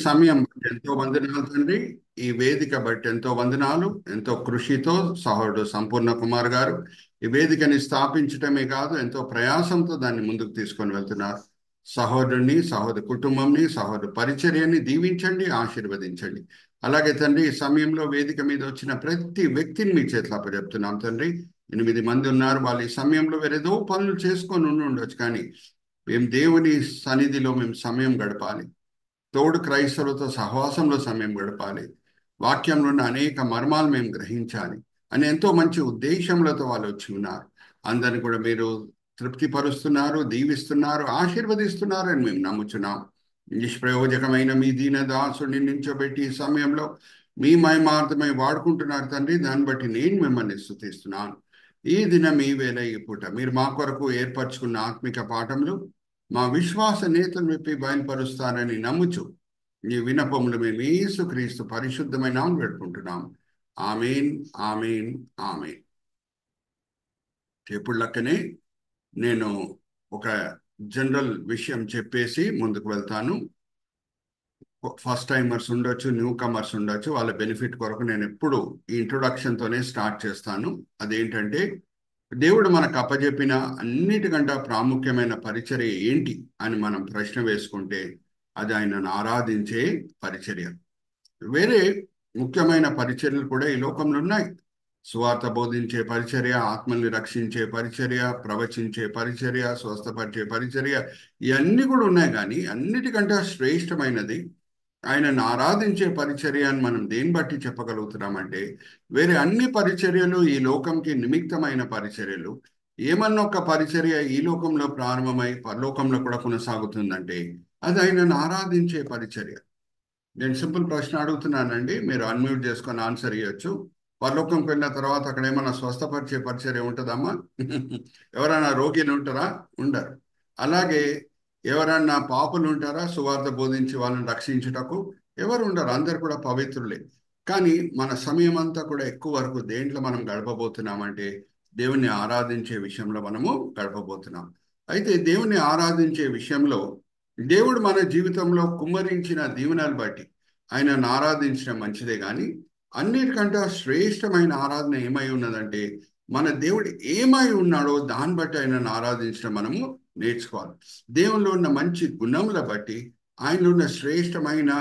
సమయం బట్టి ఎంతో వందనాలు తండ్రి. ఈ వేదిక బట్టి ఎంతో వందనాలు. ఎంతో కృషితో సహోదరుడు సంపూర్ణ కుమార్ గారు ఈ వేదికని స్థాపించటమే కాదు, ఎంతో ప్రయాసంతో దాన్ని ముందుకు తీసుకొని వెళ్తున్నారు. సహోదరుని, సహోదరు కుటుంబంని, సహోదరు పరిచర్యని దీవించండి, ఆశీర్వదించండి. అలాగే తండ్రి, ఈ సమయంలో వేదిక మీద వచ్చిన ప్రతి వ్యక్తిని మీ చేతిలో అప్పచెప్తున్నాం తండ్రి. 8 మంది ఉన్నారు. వాళ్ళు ఈ సమయంలో వేరేదో పనులు చేసుకొని ఉండొచ్చు, కానీ మేము దేవుని సన్నిధిలో మేము సమయం గడపాలి. తోడు క్రైస్తవులతో సహవాసంలో సమయం గడపాలి. వాక్యంలో ఉన్న అనేక మర్మాలు మేము గ్రహించాలి అని ఎంతో మంచి ఉద్దేశములతో వాళ్ళు వచ్చి ఉన్నారు. అందరిని కూడా మీరు తృప్తిపరుస్తున్నారు, దీవిస్తున్నారు, ఆశీర్వదిస్తున్నారు అని మేము నమ్ముచున్నాం. నిష్ప్రయోజకమైన మీ దీన దాసుని నించోబెట్టి ఈ సమయంలో మీ మహిమార్థమై వాడుకుంటున్నారు తండ్రి. దాన్ని బట్టి నేను మిమ్మల్ని స్తుతిస్తున్నాను. ఈ దినం ఈ వేళ ఈ పూట మీరు మా కొరకు ఏర్పరచుకున్న ఆత్మిక పాఠములు మా విశ్వాస నేతలు విప్పి బయలుపరుస్తారని నమ్ముచు ఈ వినపములు మేము యేసుక్రీస్తు పరిశుద్ధమైన నామమున పెట్టుకుంటున్నాం. ఆమేన్, ఆమేన్, ఆమేన్. ఎప్పుడు లెక్కనే నేను ఒక జనరల్ విషయం చెప్పేసి ముందుకు వెళ్తాను. ఫస్ట్ టైమర్స్ ఉండొచ్చు, న్యూ కమర్స్ ఉండొచ్చు. వాళ్ళ బెనిఫిట్ కొరకు నేను ఎప్పుడు ఈ ఇంట్రొడక్షన్తోనే స్టార్ట్ చేస్తాను. అదేంటంటే, దేవుడు మనకు అప్పజెప్పిన అన్నిటికంటే ప్రాముఖ్యమైన పరిచర్య ఏంటి అని మనం ప్రశ్న వేసుకుంటే అది ఆయనను ఆరాధించే పరిచర్య. వేరే ముఖ్యమైన పరిచర్యలు కూడా ఈ లోకంలో ఉన్నాయి. సువార్త బోధించే పరిచర్య, ఆత్మల్ని రక్షించే పరిచర్య, ప్రవచించే పరిచర్య, స్వస్థపరిచే పరిచర్య, ఇవన్నీ కూడా ఉన్నాయి. కానీ అన్నిటికంటే శ్రేష్టమైనది ఆయనను ఆరాధించే పరిచర్య అని మనం దేన్ని బట్టి చెప్పగలుగుతున్నామంటే, వేరే అన్ని పరిచర్యలు ఈ లోకంకి నిమిత్తమైన పరిచర్యలు. ఏమన్నా ఒక పరిచర్య ఈ లోకంలో ప్రారంభమై పరలోకంలో కూడా కొనసాగుతుందంటే అది ఆయనను ఆరాధించే పరిచర్య. నేను సింపుల్ ప్రశ్న అడుగుతున్నానండి, మీరు అన్మ్యూట్ చేసుకొని ఆన్సర్ ఇవ్వచ్చు. పరలోకంకి వెళ్ళిన తర్వాత అక్కడ ఏమన్నా స్వస్థపరిచే పరిచర్య ఉంటుందమ్మా? ఎవరైనా రోగిలు ఉంటారా? ఉండరు. అలాగే ఎవరన్నా పాపులు ఉంటారా సువార్త బోధించి వాళ్ళని రక్షించుటకు? ఎవరు ఉండరు. అందరు కూడా పవిత్రులే. కానీ మన సమయం అంతా కూడా ఎక్కువ వరకు దేంట్లో మనం గడపబోతున్నామంటే దేవుణ్ణి ఆరాధించే విషయంలో మనము గడపబోతున్నాం. అయితే దేవుణ్ణి ఆరాధించే విషయంలో దేవుడు మన జీవితంలో కుమ్మరించిన దీవెనలు బట్టి ఆయనను ఆరాధించడం మంచిదే. కానీ అన్నిటికంటే శ్రేష్టమైన ఆరాధన ఏమై ఉన్నదంటే, మన దేవుడు ఏమై ఉన్నాడో దాన్ని బట్టి ఆయనను ఆరాధించడం మనము నేర్చుకోవాలి. దేవునిలో ఉన్న మంచి గుణముల బట్టి, ఆయనలో ఉన్న శ్రేష్టమైన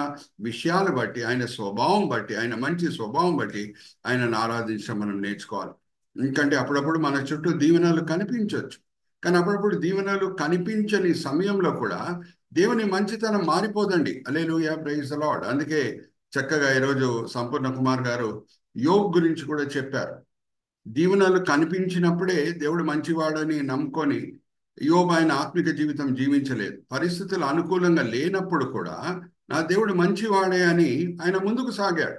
విషయాలు బట్టి, ఆయన స్వభావం బట్టి, ఆయన మంచి స్వభావం బట్టి ఆయనను ఆరాధించడం మనం నేర్చుకోవాలి. ఎందుకంటే అప్పుడప్పుడు మన చుట్టూ దీవెనలు కనిపించవచ్చు, కానీ అప్పుడప్పుడు దీవెనలు కనిపించని సమయంలో కూడా దేవుని మంచితనం మారిపోదండి. హల్లెలూయా, ప్రైజ్ ది లార్డ్. అందుకే చక్కగా ఈరోజు సంపూర్ణ కుమార్ గారు యోబు గురించి కూడా చెప్పారు. దీవెనలు కనిపించినప్పుడే దేవుడు మంచివాడని నమ్ముకొని యోబు ఆయన ఆత్మిక జీవితం జీవించలేదు. పరిస్థితులు అనుకూలంగా లేనప్పుడు కూడా నా దేవుడు మంచివాడే అని ఆయన ముందుకు సాగాడు.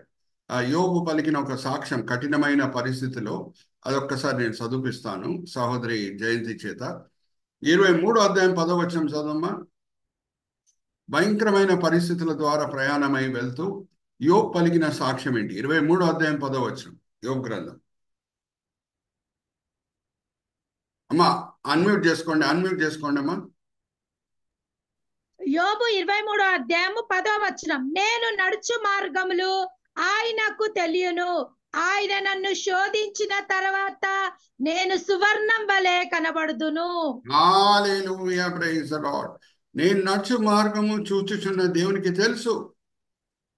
ఆ యోబు పలికిన ఒక సాక్ష్యం కఠినమైన పరిస్థితిలో, అదొక్కసారి నేను చదివిస్తాను సహోదరి జయంతి చేత. 23వ అధ్యాయం 10వ వచనం చదవమ్మా. భయంకరమైన పరిస్థితుల ద్వారా ప్రయాణమై వెళ్తూ యోబు పలికిన సాక్ష్యం ఏంటి? 23వ అధ్యాయం 10వ వచనం యోబు గ్రంథం. అమ్మా అన్మ్యూట్ చేసుకోండి అమ్మా. యోబు 23వ అధ్యాయము 10వ వచనం. నేను నడుచు మార్గములు ఆయనకు తెలియను, ఆయన నన్ను శోధించిన తర్వాత నేను సువర్ణం వలె కనబడుదును. హల్లెలూయా, ప్రైజ్ ది లార్డ్. నేను నడుచు మార్గము చూచుచున్న దేవునికి తెలుసు.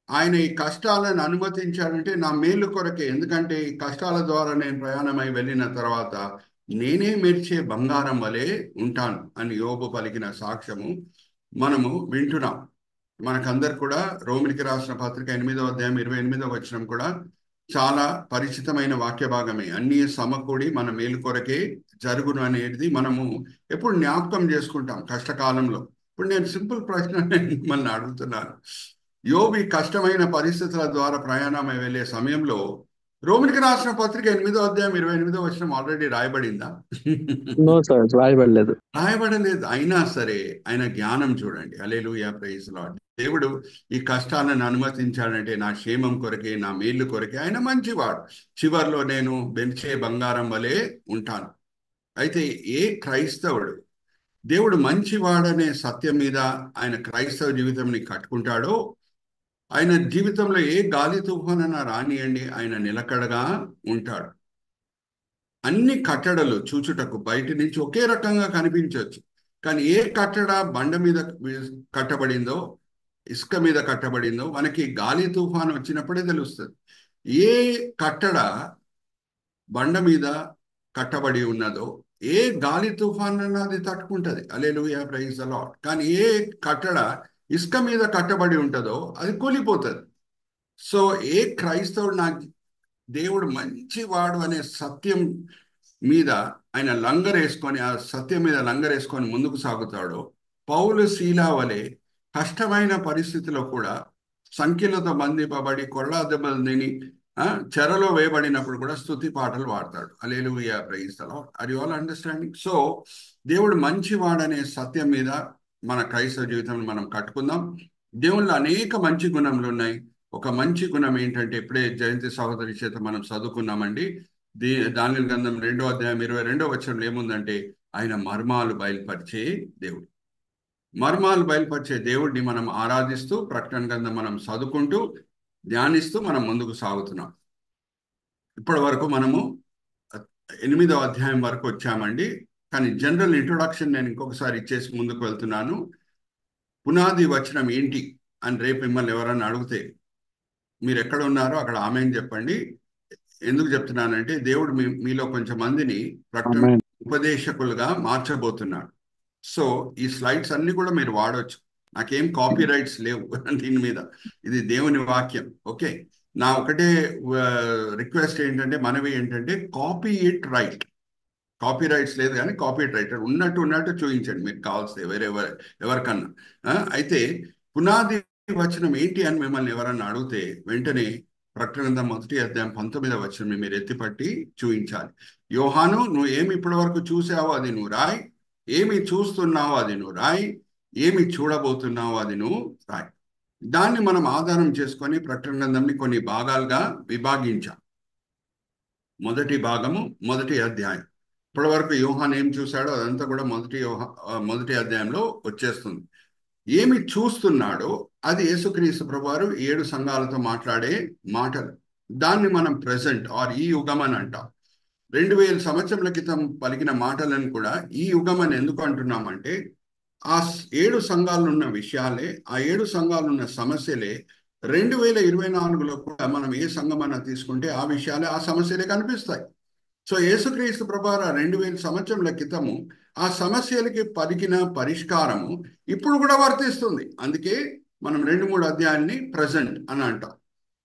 ఆయన ఈ కష్టాలను అనుమతించాడంటే నా మేలు కొరకే. ఎందుకంటే ఈ కష్టాల ద్వారా నేను ప్రయాణమై వెళ్ళిన తర్వాత నేనే మెరిచే బంగారం వలె ఉంటాను అని యోబు పలికిన సాక్ష్యము మనము వింటున్నాం. మనకందరు కూడా రోమిలికి రాసిన పత్రిక 8వ అధ్యాయం 28వ వచనం కూడా చాలా పరిచితమైన వాక్య భాగమే. అన్ని సమకూడి మన మేలు కొరకే జరుగును అనేది మనము ఎప్పుడు జ్ఞాపకం చేసుకుంటాం కష్టకాలంలో. ఇప్పుడు నేను సింపుల్ ప్రశ్న మిమ్మల్ని అడుగుతున్నాను. యోబు ఈ కష్టమైన పరిస్థితుల ద్వారా ప్రయాణమై వెళ్ళే సమయంలో రోమిలికి రాసిన పత్రిక 8వ అధ్యాయం 28వ వచనం ఆల్రెడీ రాయబడిందా? నో సార్, రాయబడలేదు. రాయబడలేదు. అయినా సరే ఆయన జ్ఞానం చూడండి. Hallelujah, praise lord. దేవుడు ఈ కష్టాలను అనుమతించాడంటే నా క్షేమం కొరకే, నా మేలు కొరకే. ఆయన మంచివాడు. చివర్లో నేను బెంచే బంగారం వలె ఉంటాను. అయితే ఏ క్రైస్తవుడు దేవుడు మంచివాడనే సత్యం మీద ఆయన క్రైస్తవ జీవితంని కట్టుకుంటాడో ఆయన జీవితంలో ఏ గాలి తుఫానైనా రానియండి, ఆయన నిలకడగా ఉంటాడు. అన్ని కట్టడలు చూచుటకు బయట నుంచి ఒకే రకంగా కనిపించవచ్చు, కానీ ఏ కట్టడ బండ మీద కట్టబడిందో, ఇసుక మీద కట్టబడిందో మనకి గాలి తుఫాను వచ్చినప్పుడే తెలుస్తుంది. ఏ కట్టడ బండ మీద కట్టబడి ఉన్నదో ఏ గాలి తుఫాన్ అది తట్టుకుంటది. హల్లెలూయా, ప్రైజ్ ది లార్డ్. కానీ ఏ కట్టడ ఇసుక మీద కట్టబడి ఉంటుందో అది కూలిపోతుంది. సో ఏ క్రైస్తవుడు నాకు దేవుడు మంచివాడు అనే సత్యం మీద ఆయన లంగరేసుకొని, ఆ సత్యం మీద లంగరేసుకొని ముందుకు సాగుతాడో, పౌలు శీలా వలె కష్టమైన పరిస్థితిలో కూడా సంఖ్యలతో బంధింపబడి కొల్లా దెబ్బలు తిని చెరలో వేయబడినప్పుడు కూడా స్తుతి పాటలు పాడతాడు. Hallelujah, praise the lord. Are you all understanding? So దేవుడు మంచివాడనే సత్యం మీద మన క్రైస్తవ జీవితం మనం కట్టుకుందాం. దేవుళ్ళు అనేక మంచి గుణములు ఉన్నాయి. ఒక మంచి గుణం ఏంటంటే, ఇప్పుడే జయంతి సహోదరి చేత మనం చదువుకున్నామండి. దానియేలు గ్రంథం 2వ అధ్యాయం 22వ వచనంలో ఏముందంటే, ఆయన మర్మాలు బయలుపరిచే దేవుడు. మర్మాలు బయలుపరిచే దేవుడిని మనం ఆరాధిస్తూ, ప్రకటన గ్రంథం మనం చదువుకుంటూ ధ్యానిస్తూ మనం ముందుకు సాగుతున్నాం. ఇప్పటి వరకు మనము 8వ అధ్యాయం వరకు వచ్చామండి. కానీ జనరల్ ఇంట్రొడక్షన్ నేను ఇంకొకసారి ఇచ్చేసి ముందుకు వెళ్తున్నాను. పునాది వచనం ఏంటి అని రేపు మిమ్మల్ని ఎవరన్నా అడిగితే మీరు ఎక్కడ ఉన్నారో అక్కడ ఆమెను చెప్పండి. ఎందుకు చెప్తున్నానంటే, దేవుడు మీలో కొంచెం మందిని ప్రకటన ఆమేన్. ఉపదేశకులుగా మార్చబోతున్నాడు. సో ఈ స్లైడ్స్ అన్ని కూడా మీరు వాడవచ్చు. నాకేం కాపీ రైట్స్ లేవు దీని మీద. ఇది దేవుని వాక్యం. ఓకే, నా ఒకటే రిక్వెస్ట్ ఏంటంటే, మనవి ఏంటంటే, copy it right. Copy rights లేదు కానీ కాపీ రైట్ ఉన్నట్టు చూపించండి మీకు కావాల్సి ఎవరికన్నా. అయితే పునాది వచనం ఏంటి అని మిమ్మల్ని ఎవరన్నా అడిగితే వెంటనే ప్రకటన గ్రంథం 1వ అధ్యాయం 19వ వచనం మీరు ఎత్తిపట్టి చూపించాలి. యోహాను, నువ్వు ఏమి ఇప్పటి వరకు చూసావో అది నువ్వు రాయి, ఏమి చూస్తున్నావో అది నువ్వు రాయి, ఏమి చూడబోతున్నావో అది నువ్వు రాయి. దాన్ని మనం ఆధారం చేసుకొని ప్రకటన గ్రంథంని కొన్ని భాగాలుగా విభాగించాం. మొదటి భాగము 1వ అధ్యాయం. ఇప్పటి వరకు యోహాను ఏం చూశాడో అదంతా కూడా మొదటి అధ్యాయంలో వచ్చేస్తుంది. ఏమి చూస్తున్నాడో అది యేసుక్రీస్తు ప్రభువారు 7 సంఘాలతో మాట్లాడే మాటలు. దాన్ని మనం ప్రెసెంట్ ఆర్ ఈ యుగం అని అంటాం. 2000 సంవత్సరాల క్రితం పలికిన మాటలను కూడా ఈ యుగం అని ఎందుకు అంటున్నామంటే, ఆ 7 సంఘాలు ఉన్న విషయాలే, ఆ 7 సంఘాలు ఉన్న సమస్యలే 2024లో కూడా మనం ఏ సంఘం అన్నా తీసుకుంటే ఆ విషయాలే, ఆ సమస్యలే కనిపిస్తాయి. సో యేసుక్రీస్తు ప్రభువారు 2000 సంవత్సరాల క్రితము ఆ సమస్యలకి పలికిన పరిష్కారము ఇప్పుడు కూడా వర్తిస్తుంది. అందుకే మనం 2-3 అధ్యాయాన్ని ప్రజెంట్ అని అంటాం.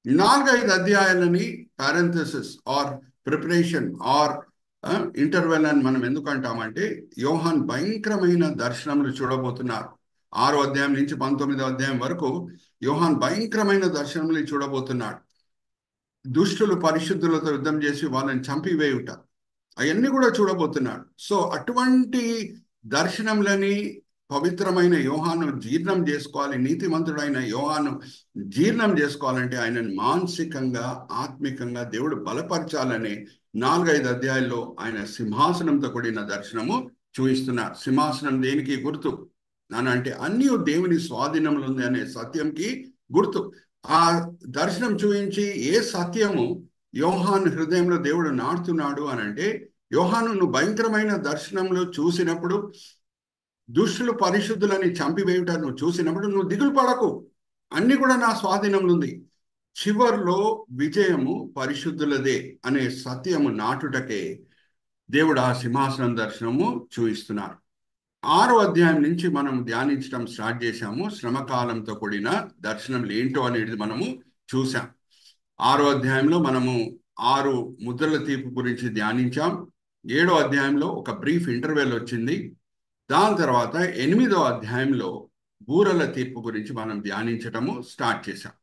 4-5 అధ్యాయాలని parenthesis or preparation or interval అని మనం ఎందుకు అంటామంటే, యోహాన్ భయంకరమైన దర్శనములు చూడబోతున్నారు. 6వ అధ్యాయం నుంచి 19వ అధ్యాయం వరకు యోహాన్ భయంకరమైన దర్శనములు చూడబోతున్నాడు. దుష్టులు పరిశుద్ధులతో యుద్ధం చేసి వాళ్ళని చంపివేయుట, అవన్నీ కూడా చూడబోతున్నాడు. సో అటువంటి దర్శనములని పవిత్రమైన యోహాను జీర్ణం చేసుకోవాలి. నీతిమంతుడైన యోహాను జీర్ణం చేసుకోవాలంటే ఆయనను మానసికంగా, ఆత్మికంగా దేవుడు బలపరచాలని 4-5 అధ్యాయాల్లో ఆయన సింహాసనంతో కూడిన దర్శనము చూపిస్తున్నారు. సింహాసనం దేనికి గుర్తు అని అంటే, అన్నీ దేవుని స్వాధీనంలో ఉంది అనే సత్యంకి గుర్తు. ఆ దర్శనం చూపించి ఏ సత్యము యోహాను హృదయంలో దేవుడు నాటుతున్నాడు అని అంటే, యోహాను, నువ్వు భయంకరమైన దర్శనంలో చూసినప్పుడు, దుష్టులు పరిశుద్ధులని చంపివేయుట నువ్వు చూసినప్పుడు నువ్వు దిగులు పడకు, అన్ని కూడా నా స్వాధీనంలో ఉంది. చివర్లో విజయము పరిశుద్ధులదే అనే సత్యము నాటుటకే దేవుడు ఆ సింహాసనం దర్శనము చూపిస్తున్నారు. 6వ అధ్యాయం నుంచి మనం ధ్యానించడం స్టార్ట్ చేశాము. శ్రమకాలంతో కూడిన దర్శనం ఏంటో అనేది మనము చూసాం. 6వ అధ్యాయంలో మనము 6 ముద్రల తీర్పు గురించి ధ్యానించాం. 7వ అధ్యాయంలో ఒక బ్రీఫ్ ఇంటర్వెల్ వచ్చింది. దాని తర్వాత 8వ అధ్యాయంలో బూరల తీర్పు గురించి మనం ధ్యానించటము స్టార్ట్ చేశాం.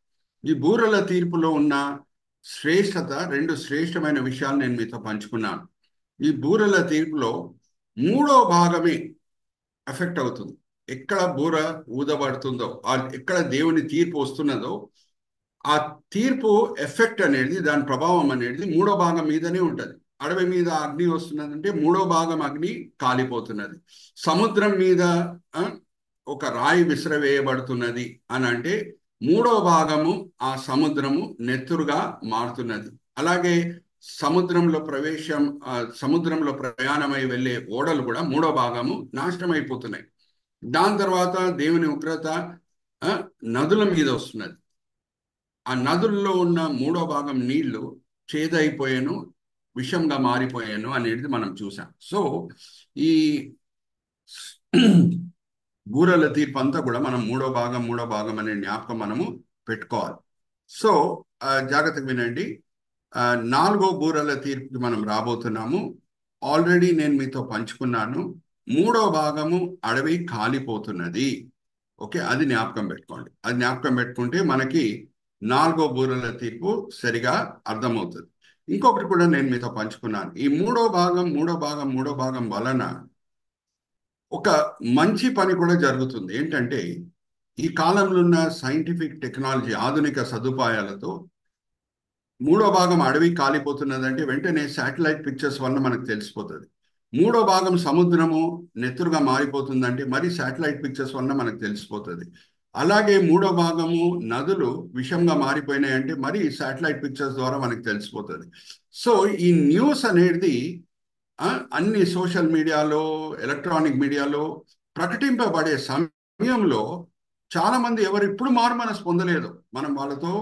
ఈ బూరల తీర్పులో ఉన్న శ్రేష్టత, 2 శ్రేష్టమైన విషయాలు నేను మీతో పంచుకున్నాను. ఈ బూరల తీర్పులో 3వ భాగమే ఎఫెక్ట్ అవుతుంది. ఎక్కడ బూర ఊదబడుతుందో, ఎక్కడ దేవుని తీర్పు వస్తున్నదో, ఆ తీర్పు ఎఫెక్ట్ అనేది, దాని ప్రభావం అనేది 3వ భాగం మీదనే ఉంటుంది. అడవి మీద అగ్ని వస్తున్నదంటే 3వ భాగం అగ్ని కాలిపోతున్నది. సముద్రం మీద ఒక రాయి విసిరవేయబడుతున్నది అని అంటే మూడో భాగము ఆ సముద్రము నెత్తురుగా మారుతున్నది. అలాగే సముద్రంలో ప్రయాణమై వెళ్ళే ఓడలు కూడా మూడో భాగము నాశనం అయిపోతున్నాయి. దాని తర్వాత దేవుని ఉగ్రత నదుల మీద వస్తున్నది. ఆ నదుల్లో ఉన్న మూడో భాగం నీళ్లు చేదైపోయాను, విషంగా మారిపోయాను అనేది మనం చూసాం. సో ఈ బూరల తీర్పు అంతా కూడా మనం మూడో భాగం అనే జ్ఞాపకం మనము పెట్టుకోవాలి. సో జాగ్రత్తగా వినండి. 4వ బూరల తీర్పుకి మనం రాబోతున్నాము. ఆల్రెడీ నేను మీతో పంచుకున్నాను. మూడో భాగము అడవి కాలిపోతున్నది. ఓకే, అది జ్ఞాపకం పెట్టుకోండి. అది జ్ఞాపకం పెట్టుకుంటే మనకి 4వ బూరల తీర్పు సరిగా అర్థమవుతుంది. ఇంకొకటి కూడా నేను మీతో పంచుకున్నాను. ఈ మూడో భాగం వలన ఒక మంచి పని కూడా జరుగుతుంది. ఏంటంటే ఈ కాలంలో ఉన్న సైంటిఫిక్ టెక్నాలజీ, ఆధునిక సదుపాయాలతో మూడో భాగం అడవి కాలిపోతున్నదంటే వెంటనే శాటిలైట్ పిక్చర్స్ వల్ల మనకు తెలిసిపోతుంది. మూడో భాగం సముద్రము నెత్తురుగా మారిపోతుందంటే మరి శాటిలైట్ పిక్చర్స్ వల్ల మనకు తెలిసిపోతుంది. అలాగే మూడో భాగము నదులు విషంగా మారిపోయినాయంటే మరి శాటిలైట్ పిక్చర్స్ ద్వారా మనకు తెలిసిపోతుంది. సో ఈ న్యూస్ అనేది అన్ని సోషల్ మీడియాలో, ఎలక్ట్రానిక్ మీడియాలో ప్రకటింపబడే సమయంలో చాలా మంది ఎవరు ఇప్పుడు మారుమనసు పొందలేదు. మనం వాళ్ళతో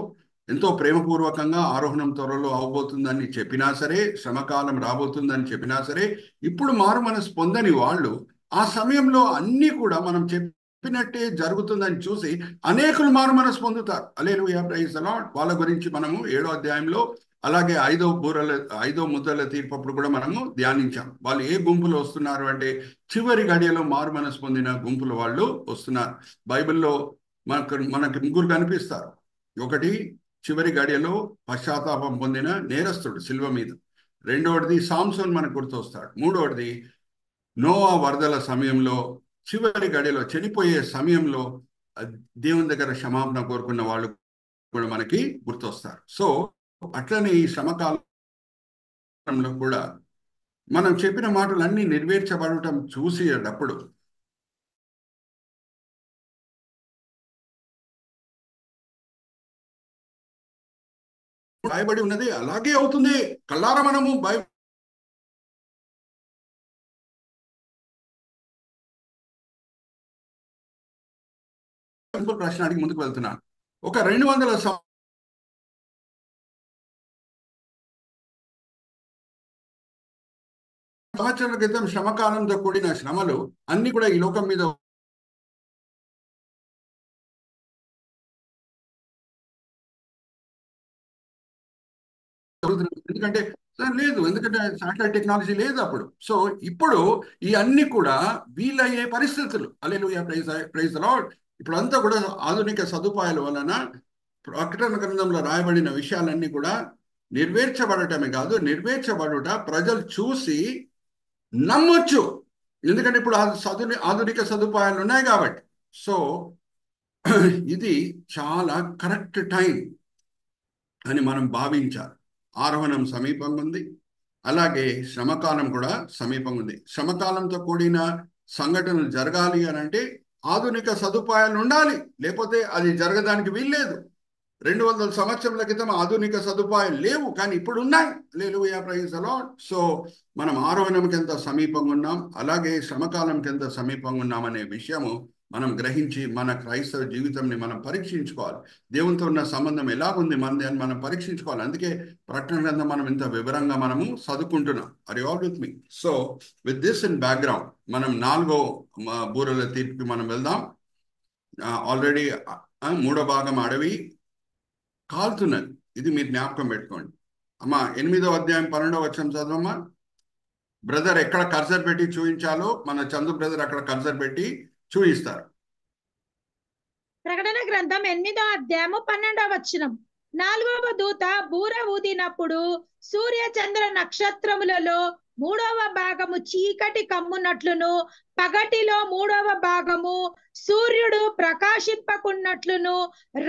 ఎంతో ప్రేమపూర్వకంగా ఆరోహణం త్వరలో అవబోతుందని చెప్పినా సరే, శ్రమకాలం రాబోతుందని చెప్పినా సరే, ఇప్పుడు మారుమనసు పొందని వాళ్ళు ఆ సమయంలో అన్నీ కూడా మనం చెప్పినట్టే జరుగుతుందని చూసి అనేకులు మారుమనసు పొందుతారు. హల్లెలూయా, ప్రైజ్ ది లార్డ్. వాళ్ళ గురించి మనము 7వ అధ్యాయంలో అలాగే 5వ ముద్రల తీర్పప్పుడు కూడా మనము ధ్యానించాం. వాళ్ళు ఏ గుంపులో వస్తున్నారు అంటే చివరి గడియలో మారు మనసు పొందిన గుంపులు వాళ్ళు వస్తున్నారు. బైబిల్లో మనకి ముగ్గురు కనిపిస్తారు. ఒకటి చివరి గడియలో పశ్చాత్తాపం పొందిన నేరస్తుడు శిల్వ మీద. రెండవది సాంసోన్ మనకు గుర్తొస్తాడు. మూడవది నోవా వరదల సమయంలో చివరి గడియలో చనిపోయే సమయంలో దేవుని దగ్గర క్షమాపణ కోరుకున్న వాళ్ళు కూడా మనకి గుర్తొస్తారు. సో అట్లనే ఈ శ్రమకాలంలో కూడా మనం చెప్పిన మాటలన్నీ నెరవేర్చబడటం చూసేటప్పుడు రాయబడి ఉన్నది అలాగే అవుతుంది. కల్లారా మనము ప్రశ్న అడిగి ముందుకు వెళ్తున్నాను. ఒక 200 సంవత్సరాల క్రితం శ్రమకాలంతో కూడిన శ్రమలు అన్ని కూడా ఈ లోకం మీద ఎందుకంటే శాటిలైట్ టెక్నాలజీ లేదు అప్పుడు. సో ఇప్పుడు ఈ అన్ని కూడా వీలయ్యే పరిస్థితులు. హల్లెలూయా, ప్రైజ్ ది లార్డ్. ఇప్పుడంతా కూడా ఆధునిక సదుపాయాల వలన ప్రకటన గ్రంథంలో రాయబడిన విషయాలన్నీ కూడా నెరవేర్చబడటమే కాదు, నెరవేర్చబడుట ప్రజలు చూసి నమ్మొచ్చు. ఎందుకంటే ఇప్పుడు ఆధునిక సదుపాయాలు ఉన్నాయి కాబట్టి. సో ఇది చాలా కరెక్ట్ టైం అని మనం భావించాలి. ఆరోహణం సమీపంగా ఉంది, అలాగే శ్రమకాలం కూడా సమీపంగా ఉంది. శ్రమకాలంతో కూడిన సంఘటనలు జరగాలి అని అంటే ఆధునిక సదుపాయాలు ఉండాలి, లేకపోతే అది జరగడానికి వీల్లేదు. 200 సంవత్సరాల క్రితం ఆధునిక సదుపాయాలు లేవు, కానీ ఇప్పుడు ఉన్నాయి. Hallelujah, praise the lord. So మనం ఆరోహణంకి ఎంత సమీపంగా ఉన్నాం, అలాగే శ్రమకాలంకి ఎంత సమీపంగా ఉన్నాం అనే విషయము మనం గ్రహించి మన క్రైస్తవ జీవితంని మనం పరీక్షించుకోవాలి. దేవునితో ఉన్న సంబంధం ఎలాగుంది మనది అని మనం పరీక్షించుకోవాలి. అందుకే ప్రకటన గ్రంథం మనం ఇంత వివరంగా మనము చదువుకుంటున్నాం. Are you all with me? So with this in background మనం 4వ బూరల తీర్పుకి మనం వెళ్దాం. ఆల్రెడీ 3వ భాగం అడవి కాలుతున్నది. ఇది మీరు జ్ఞాపకం పెట్టుకోండి. అమ్మా 8వ అధ్యాయం 12వ వచనం చదవమ్మా. బ్రదర్ ఎక్కడ కర్సర్ పెట్టి చూపించాలో మన చందు బ్రదర్ అక్కడ కర్సర్ పెట్టి చూపిస్తారు. ప్రకటన గ్రంథం 8వ అధ్యాయము 12వ వచనం. 4వ దూత బూర ఊదినప్పుడు సూర్య చంద్ర నక్షత్రములలో 3వ భాగము చీకటి కమ్మునట్లును, పగటిలో 3వ భాగము సూర్యుడు ప్రకాశింపకున్నట్లును,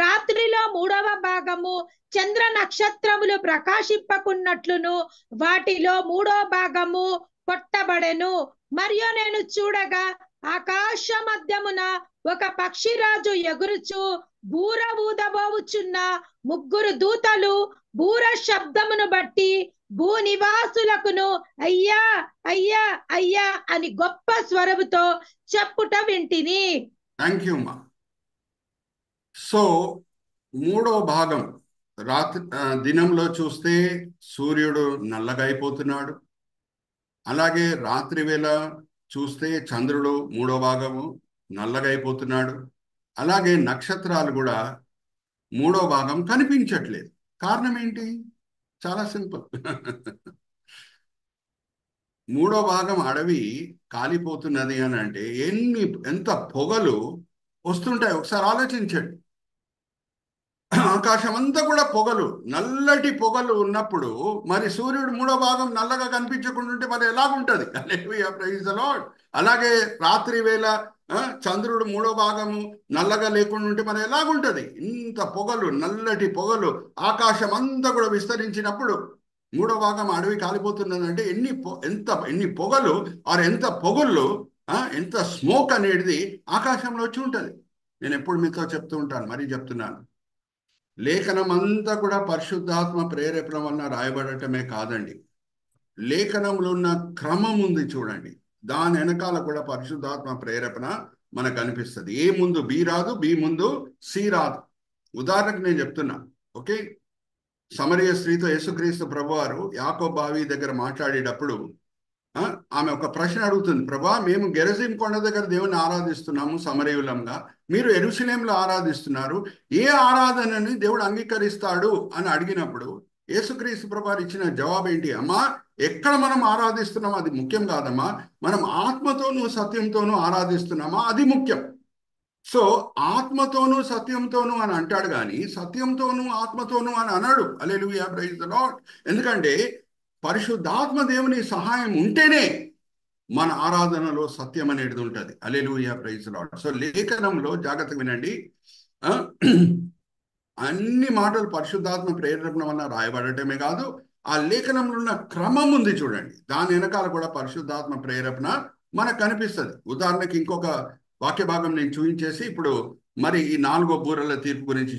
రాత్రిలో 3వ భాగము చంద్ర నక్షత్రములు ప్రకాశింపకున్నట్లును వాటిలో 3వ భాగము కొట్టబడెను. మరియు నేను చూడగా ఆకాశ మధ్యమున ఒక పక్షిరాజు ఎగురుచు బూర ఊదబోవుచున్న ముగ్గురు దూతలు బూర శబ్దమును బట్టి భూనివాసులకును అయ్యా అయ్యా అయ్యా అని గొప్ప స్వరముతో చెప్పుట వింటిని. థ్యాంక్ యూ అమ్మా. సో మూడో భాగం దినంలో చూస్తే సూర్యుడు నల్లగా అయిపోతున్నాడు. అలాగే రాత్రి వేళ చూస్తే చంద్రుడు మూడో భాగము నల్లగా అయిపోతున్నాడు. అలాగే నక్షత్రాలు కూడా మూడో భాగం కనిపించట్లేదు. కారణం ఏంటి? చాలా సింపుల్. మూడో భాగం అడవి కాలిపోతున్నది అని అంటే ఎంత పొగలు వస్తుంటాయి ఒకసారి ఆలోచించండి. ఆకాశం అంతా కూడా పొగలు, నల్లటి పొగలు ఉన్నప్పుడు మరి సూర్యుడు మూడో భాగం నల్లగా కనిపించకుండా ఉంటే మరి ఎలాగుంటది? Praise the Lord. అలాగే రాత్రి వేళ చంద్రుడు మూడో భాగము నల్లగా లేకుండా ఉంటే మరి ఎలాగుంటది? ఇంత పొగలు, నల్లటి పొగలు ఆకాశం అంతా కూడా విస్తరించినప్పుడు మూడో భాగం అడవి కాలిపోతున్నదంటే ఎన్ని పొగలు ఆర్ ఎంత పొగళ్ళు, ఎంత స్మోక్ అనేది ఆకాశంలో వచ్చి ఉంటుంది. నేను ఎప్పుడు మీతో చెప్తూ ఉంటాను, మరీ చెప్తున్నాను. లేఖనం అంతా కూడా పరిశుద్ధాత్మ ప్రేరేపణ వలన రాయబడటమే కాదండి. లేఖనంలో ఉన్న క్రమం ఉంది చూడండి, దాని వెనకాల కూడా పరిశుద్ధాత్మ ప్రేరేపణ మనకు అనిపిస్తుంది. ఏ ముందు బి రాదు, బి ముందు సి రాదు. ఉదాహరణకు నేను చెప్తున్నా, ఓకే. సమరయ స్త్రీతో యేసుక్రీస్తు ప్రభువారు యాకోబు బావి దగ్గర మాట్లాడేటప్పుడు ఆమె ఒక ప్రశ్న అడుగుతుంది, ప్రభా మేము గెరజీం కొండ దగ్గర దేవుని ఆరాధిస్తున్నాము సమరయులంగా, మీరు యెరూషలేంలో ఆరాధిస్తున్నారు, ఏ ఆరాధనని దేవుడు అంగీకరిస్తాడు అని అడిగినప్పుడు యేసుక్రీస్తు ప్రభువారు ఇచ్చిన జవాబు ఏంటి? అమ్మా, ఎక్కడ మనం ఆరాధిస్తున్నామో అది ముఖ్యం కాదమ్మా, మనం ఆత్మతోనూ సత్యంతోనూ ఆరాధిస్తున్నామా అది ముఖ్యం. సో ఆత్మతోనూ సత్యంతోనూ అని అంటాడు కానీ సత్యంతోనూ ఆత్మతోనూ అని అన్నాడు. హల్లెలూయా, ప్రైజ్ ది లార్డ్. ఎందుకంటే పరిశుద్ధాత్మ దేవుని సహాయం ఉంటేనే మన ఆరాధనలో సత్యం అనేది ఉంటుంది. హల్లెలూయా, ప్రైజ్ ది లార్డ్. సో లేఖనంలో జాగ్రత్తగా వినండి, అన్ని మాటలు పరిశుద్ధాత్మ ప్రేరేపణ వల్ల రాయబడటమే కాదు, ఆ లేఖనంలో ఉన్న క్రమం ఉంది చూడండి, దాని వెనకాల కూడా పరిశుద్ధాత్మ ప్రేరేపణ మనకు కనిపిస్తుంది. ఉదాహరణకి ఇంకొక వాక్య భాగం నేను చూపించేసి ఇప్పుడు మరి ఈ 4వ బూరల తీర్పు గురించి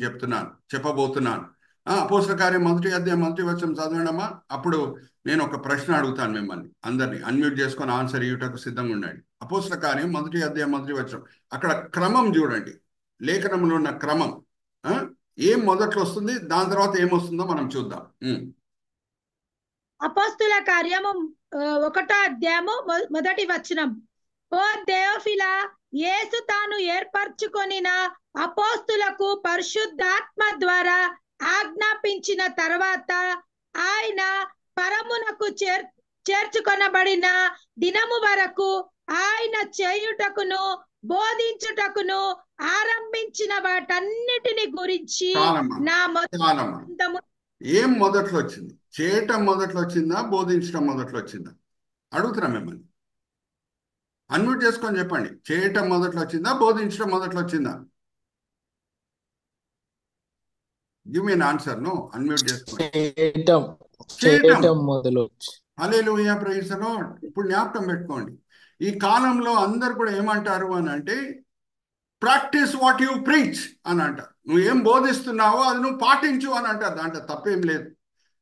చెప్పబోతున్నాను. అపోస్తల కార్యం 1వ అధ్యాయం 1వ వచనం చదవండమ్మా. అప్పుడు నేను ఒక ప్రశ్న అడుగుతాను, మిమ్మల్ని అందరినీ అన్మ్యూట్ చేసుకొని ఆన్సర్ ఇవ్వటకు సిద్ధంగా ఉండండి. అపోస్తల కార్యం 1వ అధ్యాయం 1వ వచనం, అక్కడ క్రమం చూడండి, లేఖనంలో ఉన్న క్రమం ఏం మొదట్లో వస్తుంది, దాని తర్వాత ఏమొస్తుందో మనం చూద్దాం. అపోస్తుల కార్యము 1వ అధ్యాయము 1వ వచనం, ఓ థెయోఫిలా, యేసు తాను ఏర్పరచుకొనిన అపోస్తులకు పరిశుద్ధాత్మ ద్వారా ఆజ్ఞాపించిన తర్వాత ఆయన పరమునకు చేర్చుకొనబడిన దినము వరకు ఆయన చేయుటకును బోధించుటకును ఆరంభించిన వాటన్నిటిని గురించి నా ఏం మొదట్లో వచ్చింది? చేయటం మొదట్లో వచ్చిందా, బోధించడం మొదట్లో వచ్చిందా? అడుగుతున్నా మిమ్మల్ని, అన్మ్యూట్ చేసుకొని చెప్పండి. చేయటం మొదట్లో వచ్చిందా, బోధించడం మొదట్లో వచ్చిందా? Give me answer. No, unmute చేసుకోండి. చేయటం మొదలు. Hallelujah, praise the Lord. ఇప్పుడు జ్ఞాపకం పెట్టుకోండి, ఈ కాలంలో అందరు కూడా ఏమంటారు అని అంటే ప్రాక్టీస్ వాట్ యు ప్రీచ్ అని అంటారు. నువ్వు ఏం బోధిస్తున్నావో అది నువ్వు పాటించు అని అంటారు. దాంట్లో తప్పేం లేదు.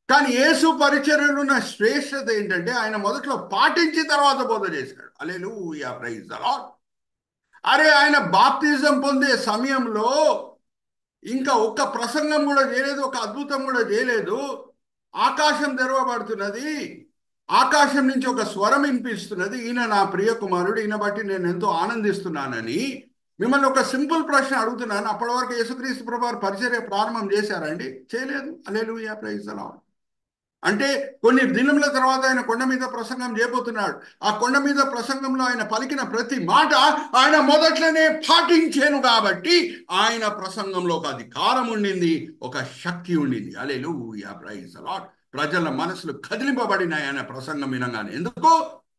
కానీ యేసు పరిచర్యలో ఉన్న శ్రేష్టత ఏంటంటే ఆయన మొదట్లో పాటించి తర్వాత బోధ చేశాడు. Hallelujah, praise the lord. అరే, ఆయన బాప్తిజం పొందే సమయంలో ఇంకా ఒక్క ప్రసంగం కూడా చేయలేదు, ఒక అద్భుతం కూడా చేయలేదు. ఆకాశం తెరవబడుతున్నది, ఆకాశం నుంచి ఒక స్వరం వినిపిస్తున్నది, ఈయన నా ప్రియ కుమారుడు, ఈయన బట్టి నేను ఎంతో ఆనందిస్తున్నానని. మిమ్మల్ని ఒక సింపుల్ ప్రశ్న అడుగుతున్నాను, అప్పటి వరకు యేసుక్రీస్తు ప్రభువారు పరిచర్య ప్రారంభం చేశారండి? చేయలేదు. హల్లెలూయా, ప్రైజ్ ది లార్డ్. అంటే కొన్ని దినముల తర్వాత ఆయన కొండ మీద ప్రసంగం చేయబోతున్నాడు. ఆ కొండ మీద ప్రసంగంలో ఆయన పలికిన ప్రతి మాట ఆయన మొదట్లోనే పాటించాను కాబట్టి ఆయన ప్రసంగంలో ఒక అధికారం ఉండింది, ఒక శక్తి ఉండింది. హల్లెలూయా, ప్రైజ్ ది లార్డ్. ప్రజల మనసులు కదిలింపబడినాయి ఆయన ప్రసంగం వినగానే. ఎందుకు?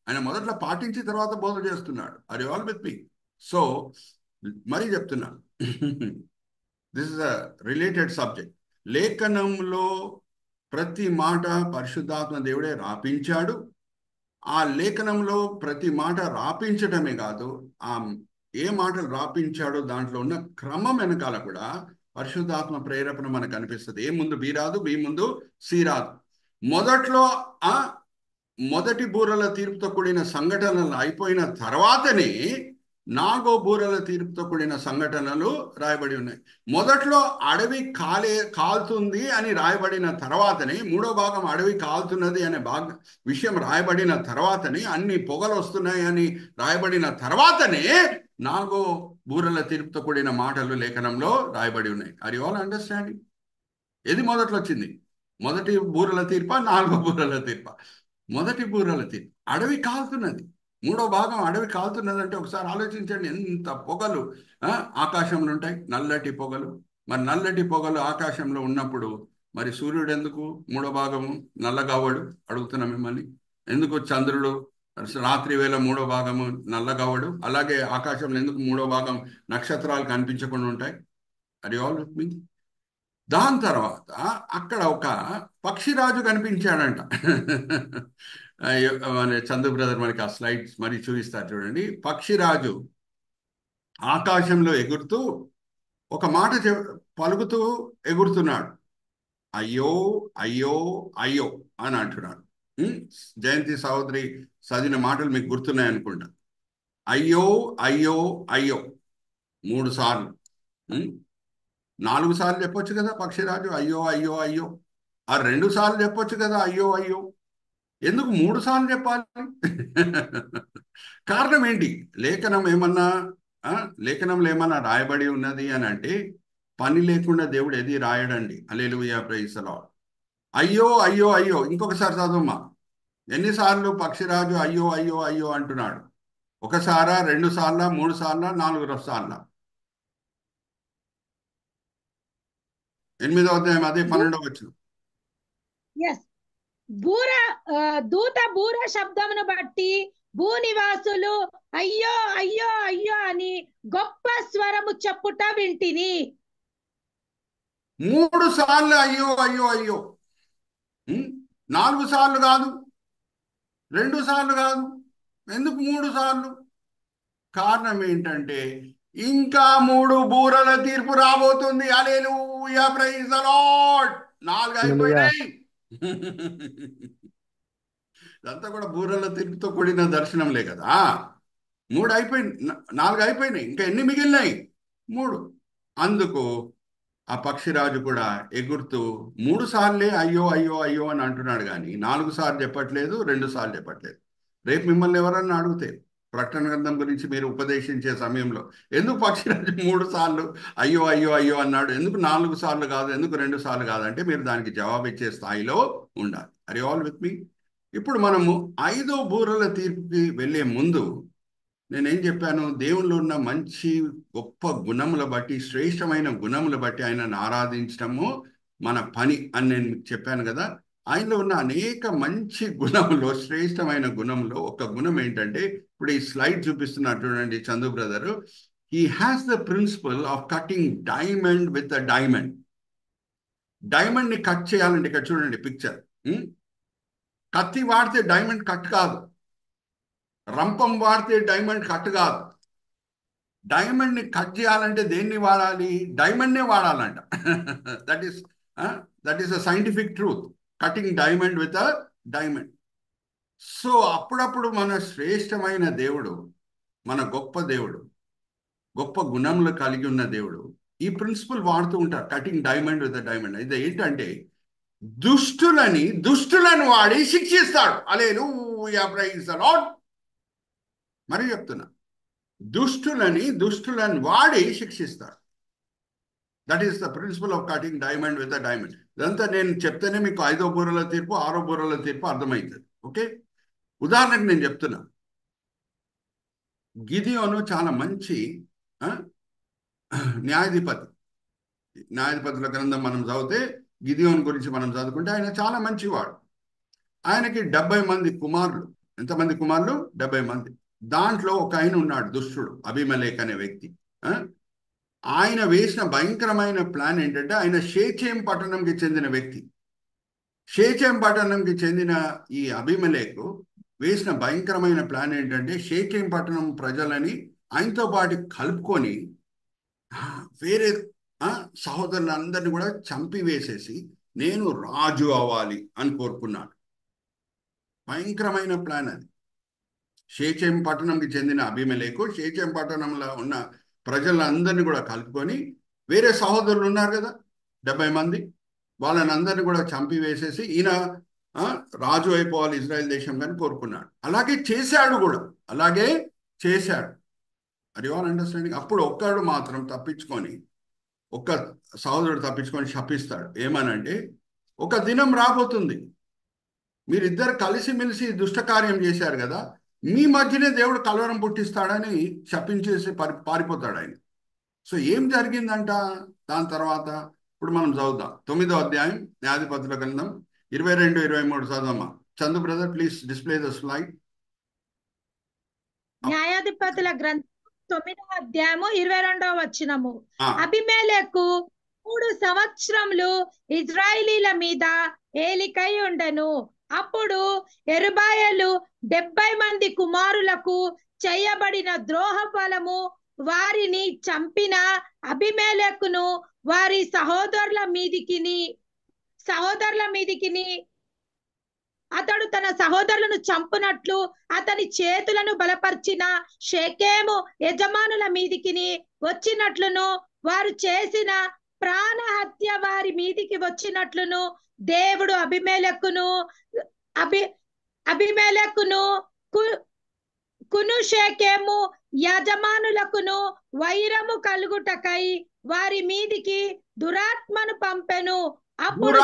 ఆయన మొదట్లో పాటించి తర్వాత బోధ చేస్తున్నాడు. Are you all with me? So మరీ చెప్తున్నాను, this is a related subject. లేఖనంలో ప్రతి మాట పరిశుద్ధాత్మ దేవుడే రాపించాడు. ఆ లేఖనంలో ప్రతి మాట రాపించటమే కాదు, ఆ ఏ మాటలు రాపించాడో దాంట్లో ఉన్న క్రమం వెనకాల కూడా పరిశుద్ధాత్మ ప్రేరేపణ మనకు అనిపిస్తుంది. ఏ ముందు బి రాదు, బి ముందు సి రాదు. మొదట్లో ఆ మొదటి బూరల తీర్పుతో కూడిన సంఘటనలు అయిపోయిన తర్వాతనే నాగో బూరల తీర్పుతో కూడిన సంఘటనలు రాయబడి ఉన్నాయి. మొదట్లో అడవి కాలుతుంది అని రాయబడిన తర్వాతనే, మూడో భాగం అడవి కాలుతున్నది అనే విషయం రాయబడిన తర్వాతనే, అన్ని పొగలు వస్తున్నాయి అని రాయబడిన తర్వాతనే నాగో బూరల తీర్పుతో కూడిన మాటలు లేఖనంలో రాయబడి ఉన్నాయి. Are you all understanding? ఏది మొదట్లో వచ్చింది? మొదటి బూరల తీర్ప, నాలుగో బూరల తీర్ప? మొదటి బూరల తీర్పు. అడవి కాలుతున్నది, మూడో భాగం అడవి కాలుతున్నది అంటే ఒకసారి ఆలోచించండి. ఎంత పొగలు ఆకాశంలో ఉంటాయి, నల్లటి పొగలు. మరి నల్లటి పొగలు ఆకాశంలో ఉన్నప్పుడు మరి సూర్యుడు ఎందుకు మూడో భాగము నల్లగవ్వడు? అడుగుతున్నా మిమ్మల్ని. ఎందుకు చంద్రుడు రాత్రి వేళ మూడో భాగము నల్లగవ్వడు? అలాగే ఆకాశంలో ఎందుకు మూడో భాగం నక్షత్రాలు కనిపించకుండా ఉంటాయి? అది ఆల్ విత్ మీ. దాని తర్వాత అక్కడ ఒక పక్షిరాజు కనిపించాడంట. చందు బ్రదర్ మనకి ఆ స్లైడ్స్ మరి చూపిస్తారు చూడండి. పక్షిరాజు ఆకాశంలో ఎగురుతూ ఒక మాట పలుకుతూ ఎగురుతున్నాడు. అయ్యో అయ్యో అయ్యో అని అంటున్నాడు. జయంతి సహోదరి చదివిన మాటలు మీకు గుర్తున్నాయి అనుకుంటా. అయ్యో అయ్యో అయ్యో 3 సార్లు. 4 సార్లు చెప్పొచ్చు కదా పక్షిరాజు అయ్యో అయ్యో అయ్యో. 2 సార్లు చెప్పొచ్చు కదా అయ్యో అయ్యో. ఎందుకు 3 సార్లు చెప్పాలి? కారణం ఏంటి? లేఖనంలో ఏమన్నా రాయబడి ఉన్నది అని అంటే పని లేకుండా దేవుడు ఏది రాయడండి. హల్లెలూయా, ప్రైజ్ ది లార్డ్. అయ్యో అయ్యో అయ్యో. ఇంకొకసారి చదవమ్మా. ఎన్నిసార్లు పక్షిరాజు అయ్యో అయ్యో అయ్యో అంటున్నాడు? 1 సారా, 2 సార్లా, 3 సార్లా, 4 సార్లా? 8వ అధ్యాయం అదే 12వ వచనం. దూత బూర శబ్దమును బట్టి భూనివాసులు అయ్యో అయ్యో అయ్యో అని గొప్ప స్వరము చెప్పుట వింటిని. 3 సార్లు అయ్యో అయ్యో అయ్యో. 4 సార్లు కాదు, 2 సార్లు కాదు. ఎందుకు 3 సార్లు? కారణం ఏంటంటే ఇంకా 3 బూరల తీర్పు రాబోతుంది. హల్లెలూయా, ప్రైజ్ ది లార్డ్. 4 అయిపోయినాయి. ఇదంతా కూడా బూరల తీర్పుతో కూడిన దర్శనంలే కదా. 3 అయిపోయింది, 4 అయిపోయినాయి. ఇంకా ఎన్ని మిగిలినాయి? 3. అందుకు ఆ పక్షిరాజు కూడా ఎగురుతూ 3 సార్లే అయ్యో అయ్యో అయ్యో అని అంటున్నాడు, కానీ 4 సార్లు చెప్పట్లేదు, 2 సార్లు చెప్పట్లేదు. రేపు మిమ్మల్ని ఎవరన్నా అడిగితే ప్రకటన గ్రంథం గురించి మీరు ఉపదేశించే సమయంలో ఎందుకు పక్షిరాజు 3 సార్లు అయ్యో అయ్యో అయ్యో అన్నాడు, ఎందుకు 4 సార్లు కాదు, ఎందుకు 2 సార్లు కాదంటే మీరు దానికి జవాబిచ్చే స్థాయిలో ఉండాలి. ఆర్ యు ఆల్ విత్ మీ? ఇప్పుడు మనము 5వ బూరల తీర్పుకి వెళ్ళే ముందు నేనేం చెప్పాను? దేవుళ్ళు ఉన్న మంచి గొప్ప గుణముల బట్టి, శ్రేష్టమైన గుణముల బట్టి ఆయనను ఆరాధించడము మన పని అని నేను మీకు చెప్పాను కదా. ఆయనలో ఉన్న అనేక మంచి గుణములో, శ్రేష్టమైన గుణంలో ఒక గుణం ఏంటంటే, ఇప్పుడు ఈ స్లైడ్ చూపిస్తున్నారు చూడండి Chandu brother. He has the principle of cutting diamond with a diamond. Diamond ని కట్ చేయాలంటే ఇక్కడ చూడండి పిక్చర్. కత్తి వాడితే డైమండ్ కట్ కాదు, రంపం వాడితే డైమండ్ కట్ కాదు. డైమండ్ ని కట్ చేయాలంటే దేన్ని వాడాలి? డైమండ్నే వాడాలంట. That is a scientific truth. Cutting diamond with a diamond. So అప్పుడప్పుడు మన శ్రేష్టమైన దేవుడు, మన గొప్ప దేవుడు, గొప్ప గుణములు కలిగి ఉన్న దేవుడు ఈ ప్రిన్సిపల్ వాడుతూ ఉంటారు, cutting diamond with a diamond. ఇది ఏంటంటే దుష్టులను వాడి శిక్షిస్తాడు. Hallelujah, praise the lord. మరి చెప్తున్నా, దుష్టులను వాడి శిక్షిస్తాడు. That is the principle of cutting diamond with a diamond. ఇదంతా నేను చెప్తేనే మీకు 5వ బూరల తీర్పు, 6వ బూరల తీర్పు అర్థమవుతుంది. ఓకే, ఉదాహరణకు నేను చెప్తున్నా. గిదియోను చాలా మంచి న్యాయాధిపతి. న్యాయాధిపతుల గ్రంథం మనం చదివితే గిదియోను గురించి మనం చదువుకుంటే ఆయన చాలా మంచివాడు. ఆయనకి 70 మంది కుమారులు. ఎంతమంది కుమారులు? 70 మంది. దాంట్లో ఒక ఆయన ఉన్నాడు దుష్టుడు, అబీమెలెకు అనే వ్యక్తి. ఆయన వేసిన భయంకరమైన ప్లాన్ ఏంటంటే, ఆయన షేకెం పట్టణంకి చెందిన వ్యక్తి. షేకెం పట్టణంకి చెందిన ఈ అబీమెలెకు వేసిన భయంకరమైన ప్లాన్ ఏంటంటే, షేకెం పట్టణం ప్రజలని ఆయనతో పాటు కలుపుకొని వేరే సహోదరులందరినీ కూడా చంపివేసేసి నేను రాజు అవ్వాలి అని కోరుకున్నాడు. భయంకరమైన ప్లాన్ అది. షేకెం పట్టణంకి చెందిన అబీమెలెకు షేకెం పట్టణంలో ఉన్న ప్రజలందరినీ కూడా కలుపుకొని వేరే సహోదరులు ఉన్నారు కదా 70 మంది, వాళ్ళని అందరినీ కూడా చంపివేసేసి ఈయన రాజు అయిపోవాలి ఇజ్రాయెల్ దేశం కానీ కోరుకున్నాడు. అలాగే చేశాడు కూడా, అలాగే చేశాడు. అది ఆల్ అండర్స్టాండింగ్. అప్పుడు ఒక్కడు మాత్రం తప్పించుకొని, ఒక్క సహోదరుడు తప్పించుకొని శపిస్తాడు. ఏమనంటే, ఒక దినం రాబోతుంది, మీరిద్దరు కలిసిమెలిసి దుష్టకార్యం చేశారు కదా, మీ మధ్యనే దేవుడు కలవరం పుట్టిస్తాడని శపించేసి పారిపోతాడు ఆయన. సో ఏం జరిగిందంట దాని తర్వాత? ఇప్పుడు మనం చదువుదాం 9వ అధ్యాయం న్యాయాధిపతుల గ్రంథం 22-23 చదవమ్మా. Chandu brother please display the slide. న్యాయాధిపతుల గ్రంథం 9వ అధ్యాయము 22వ వచనము. అబీమెలెకు 3 సంవత్సరములు ఇజ్రాయేలీల మీద ఏలికై ఉండెను. అప్పుడు యెరుబాయలు 70 మంది కుమారులకు చేయబడిన ద్రోహ ఫలము వారిని చంపిన అబీమెలెకును వారి సహోదరుల మీదికిని అతడు తన సహోదరులను చంపునట్లు అతని చేతులను బలపరిచిన షేకెము యజమానుల మీదికిని వచ్చినట్లును, వారు చేసిన ప్రాణహత్య వారి మీదికి వచ్చినట్లును దేవుడు అబీమెలెకును కును షేకెము యజమానులకును వైరము కలుగుటకై వారి మీదికి దురాత్మను పంపెను. అప్పుడు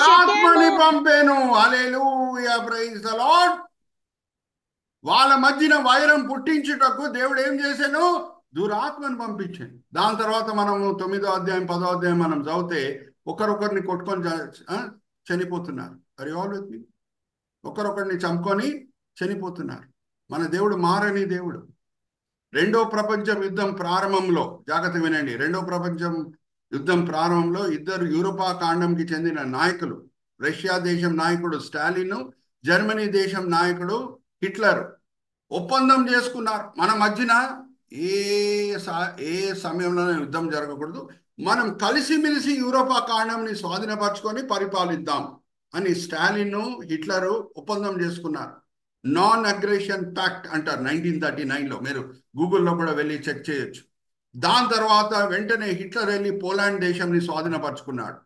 హల్లెలూయా, ప్రైజ్ ది లార్డ్. వాళ్ళ మధ్యన వైరం పుట్టించుటకు దేవుడు ఏం చేశాను? దురాత్మను పంపించాను. దాని తర్వాత మనము 9వ అధ్యాయం 10వ అధ్యాయం మనం చదివితే ఒకరొకరిని కొట్టుకొని చనిపోతున్నారు. అది ఆల్వేస్ ఒకరొకరిని చంపుకొని చనిపోతున్నారు. మన దేవుడు మారని దేవుడు. రెండో ప్రపంచ యుద్ధం ప్రారంభంలో, జాగ్రత్త వినండి, రెండో ప్రపంచం యుద్ధం ప్రారంభంలో ఇద్దరు యూరోపా ఖండంకి చెందిన నాయకులు, రష్యా దేశం నాయకుడు స్టాలిన్, జర్మనీ దేశం నాయకుడు హిట్లర్ ఒప్పందం చేసుకున్నారు. మన మధ్యన ఏ సమయంలోనే యుద్ధం జరగకూడదు, మనం కలిసిమెలిసి యూరోపా ఖండంని స్వాధీనపరచుకొని పరిపాలిద్దాం అని స్టాలిన్ హిట్లరు ఒప్పందం చేసుకున్నారు. నాన్ అగ్రెషన్ ప్యాక్ట్ అంటారు 1939లో. మీరు గూగుల్లో కూడా వెళ్ళి చెక్ చేయొచ్చు. దాని తర్వాత వెంటనే హిట్లర్ వెళ్ళి పోలాండ్ దేశంని స్వాధీనపరచుకున్నాడు.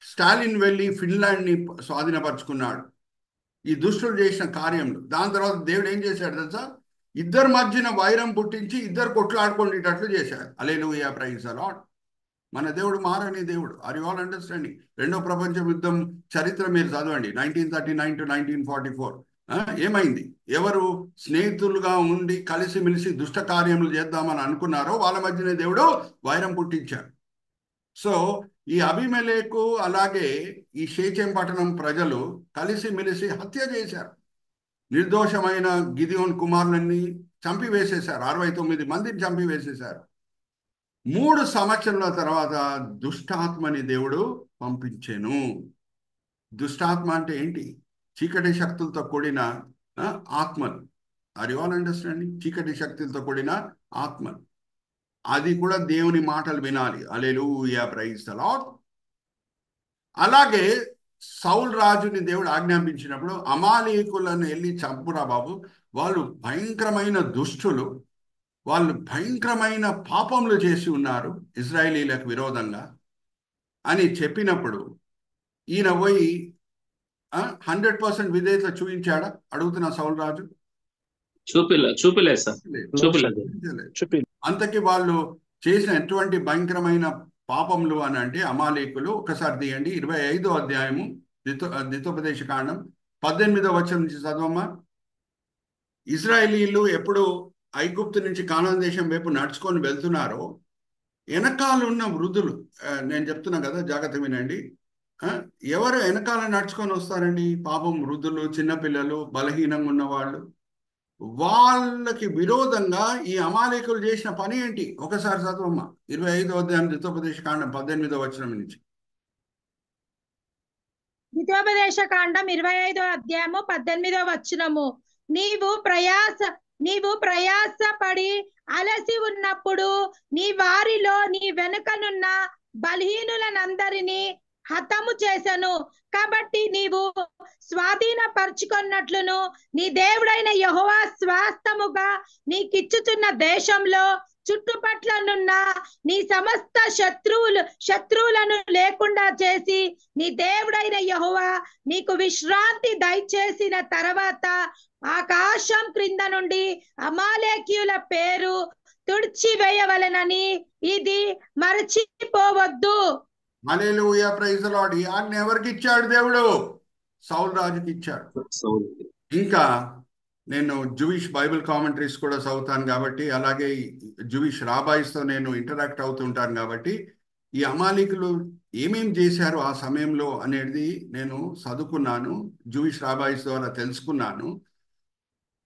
స్టాలిన్ వెళ్ళి ఫిన్లాండ్ని స్వాధీనపరచుకున్నాడు. ఈ దుష్టులు చేసిన కార్యంలో దాని తర్వాత దేవుడు ఏం చేశాడు తెలుసా? ఇద్దరి మధ్యన వైరం పుట్టించి ఇద్దరు కొట్లాడుకునేటట్లు చేశాడు. Hallelujah, praise the Lord. మన దేవుడు మారని దేవుడు. Are you all understanding? రెండో ప్రపంచ యుద్ధం చరిత్ర మీరు చదవండి, 1939 to 1944. ఏమైంది? ఎవరు స్నేహితులుగా ఉండి కలిసిమెలిసి దుష్ట కార్యములు చేద్దామని అనుకున్నారో వాళ్ళ మధ్యనే దేవుడు వైరం పుట్టించాడు. సో ఈ అబీమెలెకు అలాగే ఈ షేకెం పట్టణం ప్రజలు కలిసిమెలిసి హత్య చేశారు. నిర్దోషమైన గిదియోన్ కుమారులన్నీ చంపివేసేశారు. 69 మందిని చంపివేసేశారు. 3 సంవత్సరాల తర్వాత దుష్టాత్మని దేవుడు పంపించెను. దుష్టాత్మ అంటే ఏంటి? చీకటి శక్తులతో కూడిన ఆత్మలు. Are you all understanding? చీకటి శక్తులతో కూడిన ఆత్మలు. అది కూడా దేవుని మాటలు వినాలి. Hallelujah, praise the Lord. అలాగే సౌల్ రాజుని దేవుడు ఆజ్ఞాపించినప్పుడు అమాలేకులను వెళ్ళి చంపురా బాబు, వాళ్ళు భయంకరమైన దుష్టులు, వాళ్ళు భయంకరమైన పాపములు చేసి ఉన్నారు ఇజ్రాయేలీలకు విరోధంగా అని చెప్పినప్పుడు ఈయన పోయి 100% విధేయత చూపించాడా? అడుగుతున్నా సౌల్ రాజు. చూపిలేదు సార్. అంతకి వాళ్ళు చేసిన ఎటువంటి భయంకరమైన పాపములు అని అంటే అమాలేకులు. ఒకసారి తీయండి 25వ అధ్యాయము ద్వితోపదేశ కాండం 18వ వచనం నుంచి చదవమ్మా. ఇజ్రాయేలీలు ఎప్పుడు ఐగుప్తు నుంచి కానాన్ దేశం వైపు నడుచుకొని వెళ్తున్నారో వెనకాలన్న వృద్ధులు, నేను చెప్తున్నా కదా, జాగ్రత్త వినండి. ఎవరు వెనకాల నడుచుకొని వస్తారండి? పాపం వృద్ధులు, చిన్నపిల్లలు, బలహీనంగా ఉన్నవాళ్ళు. వాళ్ళకి విరోధంగా ఈ అమాలేకులు చేసిన పని ఏంటి? ఒకసారి చదవమ్మా 25వ అధ్యాయం ద్వితోపదేశ కాండం 18వ వచనం నుంచి. ద్వితోపదేశ కాండం 25వ అధ్యాయము 18వ వచనము. నీవు ప్రయాసపడి అలసి ఉన్నప్పుడు నీ వారిలో నీ వెనుకనున్న బలహీనులనందరినీ హతము చేసెను. కాబట్టి నీవు స్వాధీనపరుచుకున్నట్లును నీ దేవుడైన యెహోవా స్వాస్థముగా నీకిచ్చుచున్న దేశంలో చుట్టుపట్లనున్న నీ సమస్త శత్రువులను లేకుండా చేసి నీ దేవుడైన యెహోవా నీకు విశ్రాంతి దయచేసిన తర్వాత ఆకాశం క్రింద నుండి అమాలేకీయుల పేరు తుడిచివేయవలెనని ఇది మరచిపోవద్దు. హల్లెలూయా, ప్రైజ్ ది లార్డ్. ఈ ఆజ్ఞ ఎవరికి ఇచ్చాడు? దేవుడు సౌలు రాజుకి ఇచ్చాడు. సౌలు. ఇంకా నేను జూయిష్ బైబిల్ కామెంటరీస్ కూడా చదువుతాను కాబట్టి, అలాగే జూయిష్ రాబాయిస్తో నేను ఇంటరాక్ట్ అవుతుంటాను కాబట్టి, ఈ అమాలికులు ఏమేం చేశారు ఆ సమయంలో అనేది నేను చదువుకున్నాను, జూయిష్ రాబాయిస్ ద్వారా తెలుసుకున్నాను.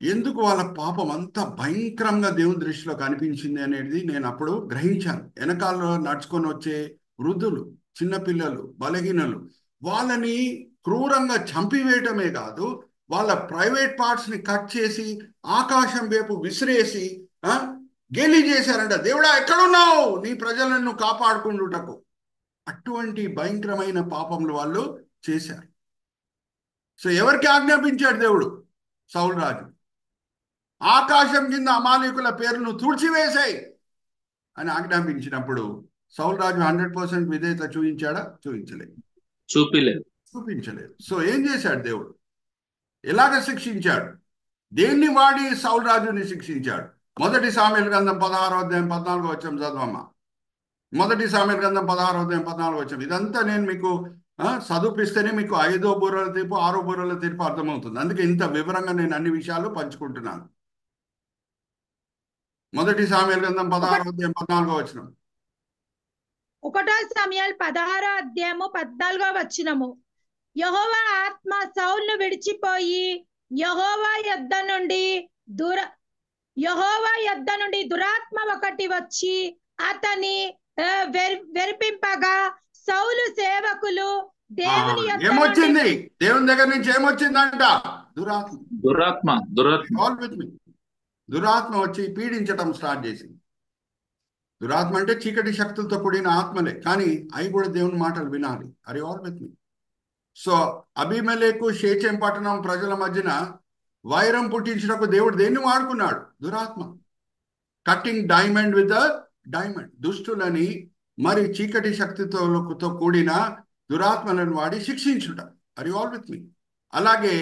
ఎందుకు వాళ్ళ పాపం అంత భయంకరంగా దేవుని దృష్టిలో కనిపించింది అనేది నేను అప్పుడు గ్రహించాను. వెనకాలలో నడుచుకొని వచ్చే వృద్ధులు, చిన్నపిల్లలు, బలహీనలు, వాళ్ళని క్రూరంగా చంపివేయటమే కాదు, వాళ్ళ ప్రైవేట్ పార్ట్స్ ని కట్ చేసి ఆకాశం వైపు విసిరేసి గేలి చేశారంట. దేవుడా ఎక్కడున్నావు, నీ ప్రజలను కాపాడుకుంటుటకు. అటువంటి భయంకరమైన పాపములు వాళ్ళు చేశారు. సో ఎవరికి ఆజ్ఞాపించాడు దేవుడు? సౌలు రాజు, ఆకాశం కింద అమాలేకుల పేరును తుడిచివేశాయి అని ఆజ్ఞాపించినప్పుడు సౌలు రాజు 100% విధేయత చూపించాడా? చూపించలేదు. సో ఏం చేశాడు దేవుడు? ఎలాగ శిక్షించాడు? దేన్ని వాడి సౌలు రాజుని శిక్షించాడు? 1 సామెల గ్రంథం 16వ అధ్యాయం 14వ వచనం చదవమ్మా. 1 సామెల గ్రంథం 16వ అధ్యాయం 14వ వచనం. ఇదంతా నేను మీకు చదువుపిస్తేనే మీకు 5వ బూరల తీర్పు 6వ బూరల తీర్పు అర్థమవుతుంది. అందుకే ఇంత వివరంగా నేను అన్ని విషయాలు పంచుకుంటున్నాను. 1 సామెల గ్రంథం 16వ అధ్యాయం 14వ వచనం. 1 సమూయేలు 16వ అధ్యాయము 14వ వచనము. యెహోవా ఆత్మ సౌలును విడిచిపోయి యెహోవా యొద్ద నుండి దురాత్మ ఒకటి వచ్చి అతని వెరిపింపగా సౌలు సేవకులు దేవుని ఏమొచ్చింది? దేవుని దగ్గర నుంచి ఏమొచ్చిందంట? దురాత్మ వచ్చి పీడించటం స్టార్ట్ చేసింది. దురాత్మ అంటే చీకటి శక్తులతో కూడిన ఆత్మలే, కానీ అవి కూడా దేవుని మాటలు వినాలి. Are all with me. So Abimelech Shechem పట్టణం ప్రజల మధ్యన వైరం పుట్టించడానికి దేవుడు దేన్ని వాడుకున్నాడు? దురాత్మ. Cutting diamond with diamond. దుష్టులని మరి చీకటి శక్తితో కూడిన దురాత్మలను వాడి శిక్షించుట. అరే ఆల్ విత్ మీ. అలాగే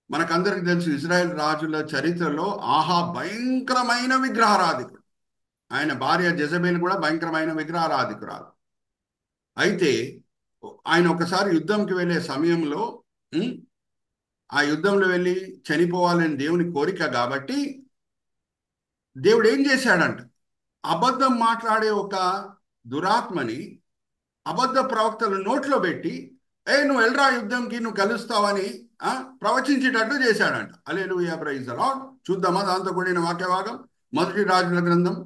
మనకందరికి తెలుసు, ఇజ్రాయెల్ రాజుల చరిత్రలో ఆహా భయంకరమైన విగ్రహారాధికుడు. ఆయన భార్య జెజబేల్ కూడా భయంకరమైన విగ్రహారాధికురాలు. అయితే ఆయన ఒకసారి యుద్ధంకి వెళ్ళే సమయంలో ఆ యుద్ధంలో వెళ్ళి చనిపోవాలని దేవుని కోరిక కాబట్టి దేవుడు ఏం చేశాడంట? అబద్ధం మాట్లాడే ఒక దురాత్మని అబద్ధ ప్రవక్తల నోట్లో పెట్టి, నువ్వు వెళ్ళరా యుద్ధంకి, నువ్వు కలుస్తావని ప్రవచించేటట్టు చేశాడంట. హల్లెలూయా, ప్రైజ్ ది లార్డ్. చూద్దామా దాంతో కూడిన వాక్య భాగం? 1 రాజుల గ్రంథం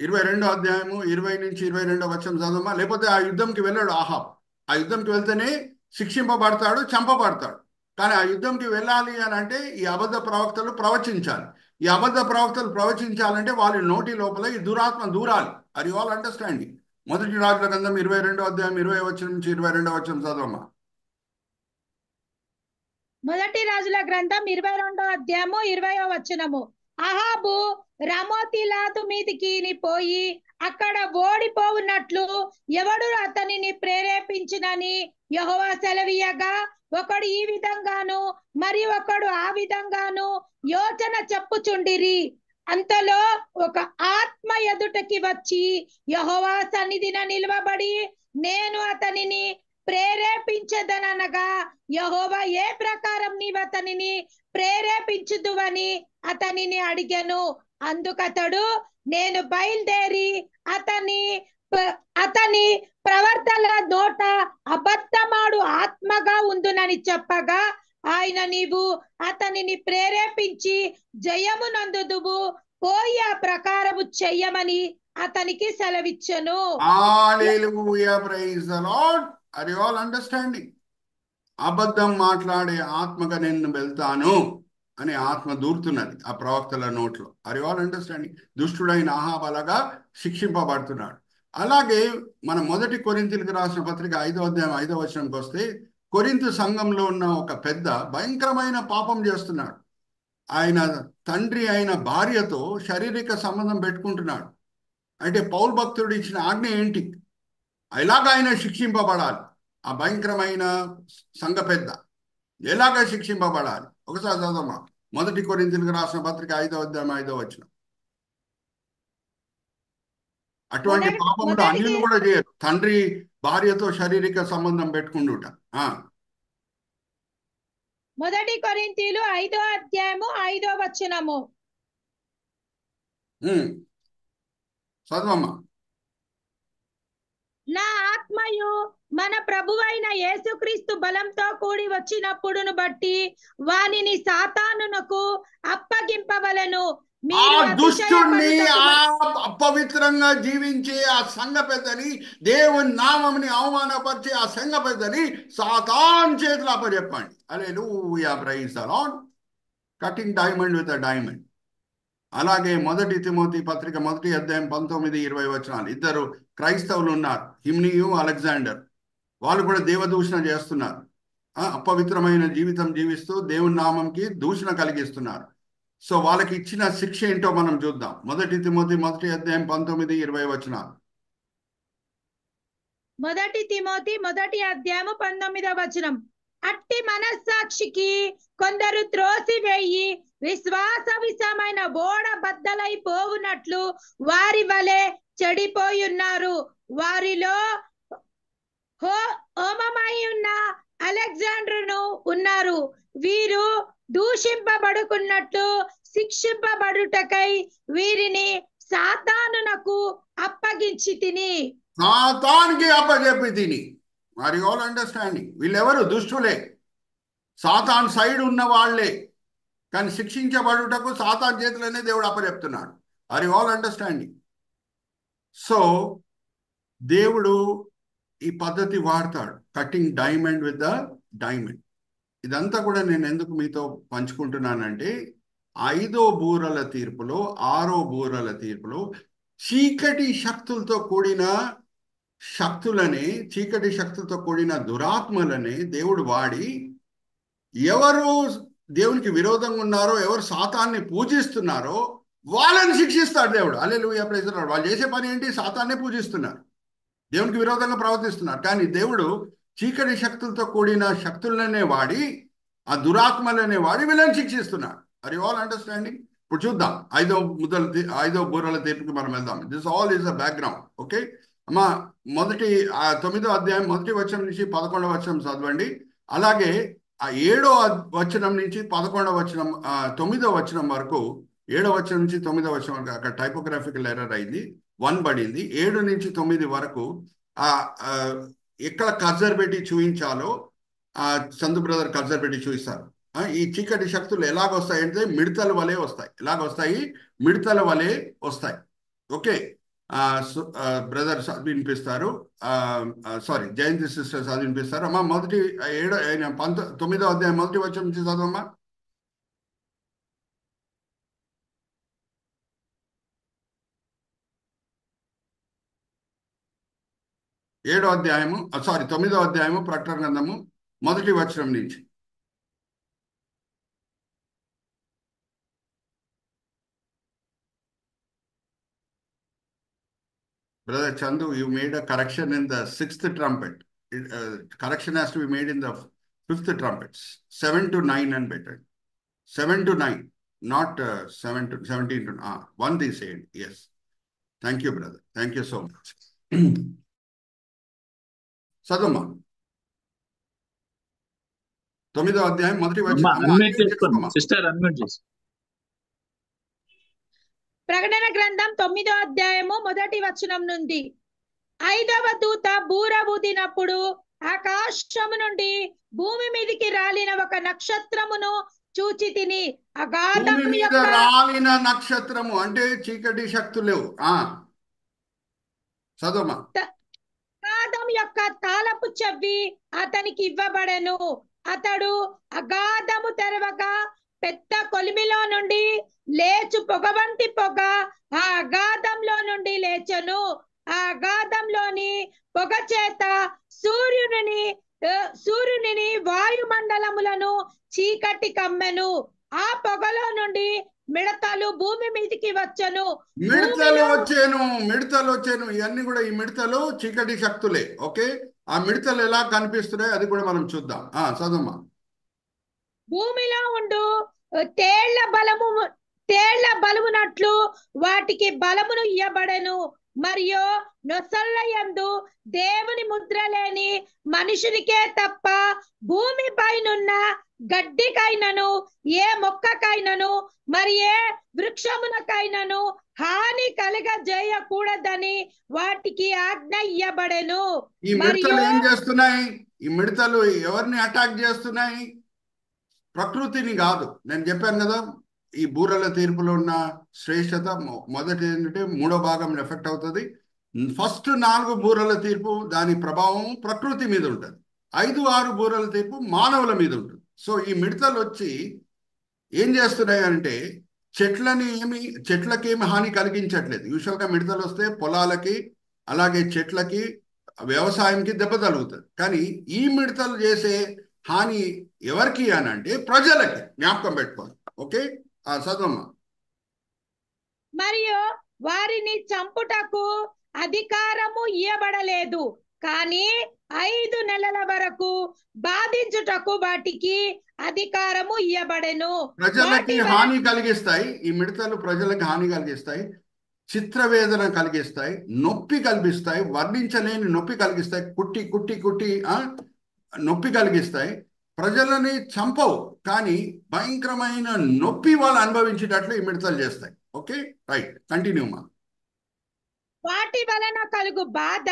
22వ అధ్యాయము 20 నుంచి 22వ వచనం చదవమా. లేకపోతే ఆ యుద్ధంకి వెళ్ళాడు ఆహాబ్. ఆ యుద్ధంకి వెళ్తేనే శిక్షింపబడతాడు, చంపబడతాడు. కానీ ఆ యుద్ధంకి వెళ్ళాలి అని అంటే ఈ అబద్ధ ప్రవక్తలు ప్రవచించాలి. ఈ అబద్ధ ప్రవక్తలు ప్రవచించాలంటే వాళ్ళ నోటి లోపల ఈ దురాత్మ దూరాలి. అది ఆల్ అండర్స్టాండింగ్. 1 రాజుల గ్రంథం 22వ అధ్యాయం 20వ వచనం నుంచి 22వ వచనం చదవమ్మా. 1 రాజుల గ్రంథం 22వ అధ్యాయము 20వ వచనము. అహాబు రామోతిలాతు మీదికి పోయి అక్కడ ఓడిపోవున్నట్లు ఎవడు అతనిని ప్రేరేపించినని యెహోవా సెలవీయగా, ఒకడు ఈ విధంగాను మరి ఒకడు ఆ విధంగాను యోచన చెప్పుచుండిరి. అంతలో ఒక ఆత్మ ఎదుటకి వచ్చి యెహోవా సన్నిధిన నిలవబడి, నేను అతనిని ప్రేరేపించదనగా, యెహోవా ఏ ప్రకారం నీవు అతనిని ప్రేరేపించుదువని అతనిని అడిగెను. అందుకతడు, నేను బయలుదేరి అతని ప్రవర్తన నోట అబద్ధమాడు ఆత్మగా ఉందునని చెప్పగా, ఆయన, నీవు అతనిని ప్రేరేపించి జయము నందుదువు, పోయి ఆ ప్రకారము చెయ్యమని అతనికి సెలవిచ్చెను. Hallelujah, praise the lord. Are you all understanding? అబద్ధం మాట్లాడే ఆత్మగా నేను వెళ్తాను. అనే ఆత్మ దూరుతున్నది ఆ ప్రవక్తల నోట్లో. Are you all understanding? దుష్టుడైన అహాబ్ అలాగా శిక్షింపబడుతున్నాడు. అలాగే మన మొదటి కొరింథీయులకు రాసిన పత్రిక 5వ అధ్యాయం 5వ వచనంకి వస్తే, కొరింథు సంఘంలో ఉన్న ఒక పెద్ద భయంకరమైన పాపం చేస్తున్నాడు. ఆయన తండ్రి అయిన భార్యతో శారీరక సంబంధం పెట్టుకుంటున్నాడు. అంటే పౌలు భక్తుడు ఇచ్చిన ఆజ్ఞ ఏంటి? ఎలాగ ఆయన శిక్షింపబడాలి? ఆ భయంకరమైన సంఘ పెద్ద ఎలాగ శిక్షింపబడాలి? ఒకసారి చదవమ్మా. మొదటి కొరింథీయులకు రాసిన పత్రిక 5వ అధ్యాయం 5వ వచనం. అటువంటి పాపములు అన్యులు కూడా చేయరు, తండ్రి భార్యతో శారీరక సంబంధం పెట్టుకుంటుట. మొదటి కొరింథీయులు 5వ అధ్యాయము 5వ వచనము. చదవమ్మా. నా ఆత్మయు మన ప్రభువైన యేసుక్రీస్తు బలంతో కూడి వచ్చినప్పుడును బట్టి వానిని సాతానునకు అప్పగింపవలెను. ఆ దుష్టుణ్ణి, ఆ అపవిత్రంగా జీవించే ఆ సంఘ పెద్దని, దేవుని నామముని అవమానపరిచే ఆ సంఘ పెద్దని సాతాన్ చేతులు అప్పచెప్పండి. Hallelujah, praise the lord. Cutting diamond with a diamond. అలాగే మొదటి తిమోతి పత్రిక 1వ అధ్యాయం 19-20 వచనాలు. ఇద్దరు క్రైస్తవులు ఉన్నారు, హిమ్నియు, అలెగ్జాండర్. వాళ్ళు కూడా దేవదూషణ చేస్తున్నారు. అపవిత్రమైన జీవితం జీవిస్తూ దేవుని నామంకి దూషణ కలిగిస్తున్నారు. సో వాళ్ళకి ఇచ్చిన శిక్ష ఏంటో మనం చూద్దాం. మొదటి తిమోతి 1వ అధ్యాయం 19-20 వచనాలు. మొదటి తిమోతి 1వ అధ్యాయము 19వ వచనం. అట్టి మనస్సాక్షికి కొందరు త్రోసివేయి విశ్వాస విషమైన ఓడ బద్దలైపోవునట్లు వారి వలె చెడిపోయున్నారు. వారిలో హోమమై ఉన్న అలెగ్జాండర్ను ఉన్నారు. వీరు దూషింపబడుకున్నట్లు శిక్షింపబడుటకై వీరిని సాతానునకు అప్పగించి తిని. సాతానికి అప్పచెప్పి తిని. Are you all understanding? వీళ్ళెవరు? దుష్టులే, సాతాన్ సైడ్ ఉన్న వాళ్ళే. కానీ శిక్షించబడుటకు సాతాన్ చేతులనే దేవుడు అప్పచెప్తున్నాడు. Are you all understanding? So దేవుడు ఈ పద్ధతి వాడతాడు, cutting diamond with the diamond. ఇదంతా కూడా నేను ఎందుకు మీతో పంచుకుంటున్నానంటే, 5వ బూరల తీర్పులో, 6వ బూరల తీర్పులో చీకటి శక్తులతో కూడిన శక్తులని, చీకటి శక్తులతో కూడిన దురాత్మలని దేవుడు వాడి, ఎవరు దేవునికి విరోధంగా ఉన్నారో, ఎవరు సాతాన్ని పూజిస్తున్నారో వాళ్ళని శిక్షిస్తాడు దేవుడు. హల్లెలూయా, ప్రైజ్ ది లార్డ్. వాళ్ళు చేసే పని ఏంటి? సాతాన్నే పూజిస్తున్నారు, దేవునికి విరోధంగా ప్రవర్తిస్తున్నారు. కానీ దేవుడు చీకటి శక్తులతో కూడిన శక్తులనే వాడి, ఆ దురాత్మలనే వాడి వీళ్ళని శిక్షిస్తున్నాడు. Are you all understanding? ఇప్పుడు చూద్దాం 5వ బూరల తీర్పుకి మనం వెళ్దాం. This all is a background. Okay అమ్మా, 9వ అధ్యాయం 1వ వచనం నుంచి 11వ వచనం చదవండి. అలాగే ఆ 7వ వచనం నుంచి 11వ వచనం, 9వ వచనం వరకు, 7వ వచనం నుంచి 9వ వచనం వరకు అక్కడ టైపోగ్రాఫికల్ ఎర్రర్ అయింది, 1 పడింది. 7 నుంచి 9 వరకు ఎక్కడ కర్జర్ పెట్టి చూపించాలో చందు బ్రదర్ కర్జర్ పెట్టి చూపిస్తారు. ఈ చీకటి శక్తులు ఎలాగొస్తాయంటే మిడతల వలె వస్తాయి. ఎలాగొస్తాయి? మిడతల వలె వస్తాయి. ఓకే, బ్రదర్ వినిపిస్తారు, సారీ జయంతి సిస్టర్ చదివినిపిస్తారు. అమ్మా 9వ అధ్యాయం 1వ వచనం నుంచి చదవమ్మా. ఏడో అధ్యాయము, సారీ 9వ అధ్యాయము ప్రకటన గ్రంథము 1వ వచనం నుంచి. Brother Chandu, you made a correction in the 6th trumpet. Correction has to be made in the 5th trumpets. 7 to 9 and better. 7 to 9, not 17 to 1 they said. Yes. Thank you, brother. Thank you so much. Sadama. 9వ అధ్యాయం 1వ వచనం. Sister unmute చేసి. ప్రకటన గ్రంథం 9వ అధ్యాయము 1వ వచనం నుండి. 5వ దూత బూర ఊదినప్పుడు ఆకాశము నుండి భూమి మీదికి రాలిన ఒక నక్షత్రమును చూచి తిని. భూమి మీద రాలిన నక్షత్రము అంటే చీకటి శక్తులు. చదవమా. అగాధం యొక్క తాళపు చెవి అతనికి ఇవ్వబడెను. అతడు అగాధము తెరవగా పెద్ద కొలిమిలో నుండి లేచు పొగ వంటి పొగ ఆ అగాధంలో నుండి లేచెను. ఆ అగాధంలోని పొగ చేత సూర్యుని వాయుమండలములను చీకటి కమ్మెను. ఆ పొగలో నుండి మిడతలు భూమి మీదికి వచ్చెను. మిడతలు వచ్చాను ఇవన్నీ కూడా, ఈ మిడతలు చీకటి శక్తులే. ఓకే, ఆ మిడతలు ఎలా కనిపిస్తున్నాయి అది కూడా మనం చూద్దాం. చదమ్మా. భూమిలో ఉండు తేళ్ల బలమునట్లు వాటికి బలమును ఇయ్యబడెను. మరియు నొసళ్ళ యందు దేవుని ముద్ర లేని మనుషునికే తప్ప భూమి పైనున్న గడ్డికైనను ఏ మొక్కకైనను మరి ఏ వృక్షమునకైనను హాని కలగజేయకూడదని వాటికి ఆజ్ఞ ఇయ్యబడెను. ఈ మిడతలు ఏం చేస్తున్నాయి? ఈ మిడతలు ఎవరిని అటాక్ చేస్తున్నాయి? ప్రకృతిని కాదు. నేను చెప్పాను కదా, ఈ బూరల తీర్పులో ఉన్న శ్రేష్టత మొదటి ఏంటంటే 3వ భాగం ఎఫెక్ట్ అవుతుంది. ఫస్ట్ 4 బూరల తీర్పు దాని ప్రభావం ప్రకృతి మీద ఉంటుంది. 5, 6 బూరల తీర్పు మానవుల మీద ఉంటుంది. సో ఈ మిడతలు వచ్చి ఏం చేస్తున్నాయి అంటే చెట్లకేమి హాని కలిగించట్లేదు. యూజువల్గా మిడతలు వస్తే పొలాలకి అలాగే చెట్లకి వ్యవసాయంకి దెబ్బ తగులుతుంది. కానీ ఈ మిడతలు చేసే హాని ఎవరికి అని అంటే ప్రజలకి. జ్ఞాపకం పెట్టుకోవాలి. ఓకే, చదవమ్మా. మరియు వారిని చంపుటకు అధికారము ఇయ్యబడలేదు, కానీ 5 నెలల వరకు బాధించుటకు వాటికి అధికారము ఇయ్యబడెను. ప్రజలకి హాని కలిగిస్తాయి. ఈ మిడతలు ప్రజలకు హాని కలిగిస్తాయి, చిత్రవేదన కలిగిస్తాయి, నొప్పి కలిగిస్తాయి, వర్ణించలేని నొప్పి కలిగిస్తాయి, కుట్టి కుట్టి కుట్టి నొప్పి కలిగిస్తాయి. ప్రజలని చంపవు, కానీ భయంకరమైన నొప్పి వాళ్ళు అనుభవించేటట్లు ఈ మిడతలు చేస్తాయి. ఓకే, రైట్, కంటిన్యూ మా. వాటి వలన కలుగు బాధ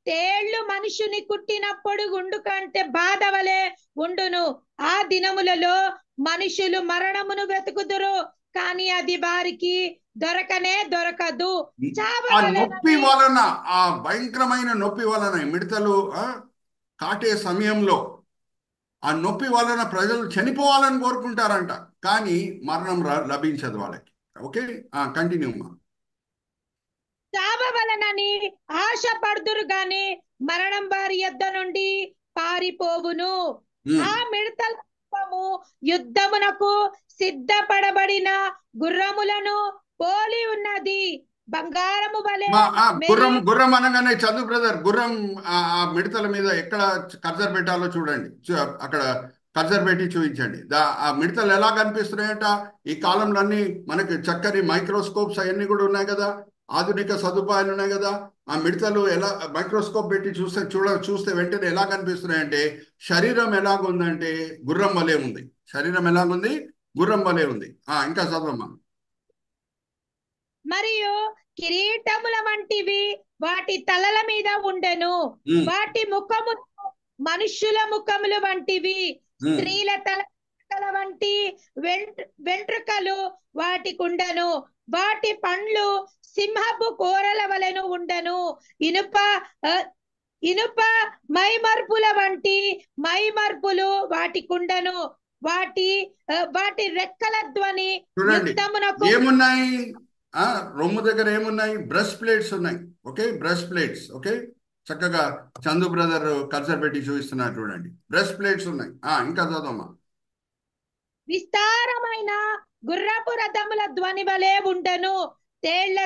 తేళ్లు మనుషుని కుట్టినప్పుడు ఉండు కంటే బాధ వలె ఉండును. ఆ దినములలో మనుషులు మరణమును వెతుకుదురు, కానీ అది వారికి దొరకదు. ఆ నొప్పి వలన, ఆ భయంకరమైన నొప్పి వలన మిడతలు కాటే సమయంలో ఆ నొప్పి వలన ప్రజలు చనిపోవాలని కోరుకుంటారంట, కానీ మరణం లభించదు వాళ్ళకి. ఓకే, కంటిన్యూ మా. చావవలనని ఆశ పడుదురు గాని మరణం వారి యొద్ద నుండి పారిపోవును. ఆ మిడతల యుద్ధమునకు సిద్ధపడబడిన గుర్రములను పోలి ఉన్నది. బంగారము వలె గుర్రం అనగానే చందు బ్రదర్, గుర్రం ఆ మిడతల మీద ఎక్కడ కర్జర్ పెట్టాలో చూడండి. అక్కడ కర్జర్ పెట్టి చూపించండి. ఆ మిడతలు ఎలా కనిపిస్తున్నాయట? ఈ కాలంలో అన్ని మనకి చక్కని మైక్రోస్కోప్స్ అవన్నీ కూడా ఉన్నాయి కదా, ఆధునిక సదుపాయాలు ఉన్నాయి కదా. ఆ మిడతలు ఎలా మైక్రోస్కోప్ పెట్టి చూస్తే వెంటనే ఎలా కనిపిస్తున్నాయంటే శరీరం ఎలాగుందంటే గుర్రం వలె ఉంది. శరీరం ఎలాగుంది? గుర్రం వలె ఉంది. ఇంకా చదవమ్మా. మరియు కిరీటముల వంటివి వాటి తలల మీద ఉండెను. వాటి ముఖము మనుష్యుల ముఖములు వంటివి, స్త్రీల తల వంటి వెంట్రుకలు వాటికి ఉండెను. వాటి పండ్లు సింహపు కోరల వలెను ఉండెను. ఇనుప మైమర్పుల వంటి మైమర్పులు వాటికి ఉండెను. వాటి రెక్కల ధ్వని యుద్ధమునకు. ఏమున్నాయి? రొమ్ము దగ్గర ఏమున్నాయి? బ్రెస్ట్ ప్లేట్స్ ఉన్నాయి. Okay, breast plates. ఓకే, చక్కగా చందు బ్రదర్ కల్చర్ పెట్టి చూపిస్తున్నారు చూడండి. బ్రెస్ట్ ప్లేట్స్ ఉన్నాయి. ఇంకా చదవమ్మా. విస్తారమైన గుర్రపు రథముల ధ్వని వలె ఉండెను. తేళ్ల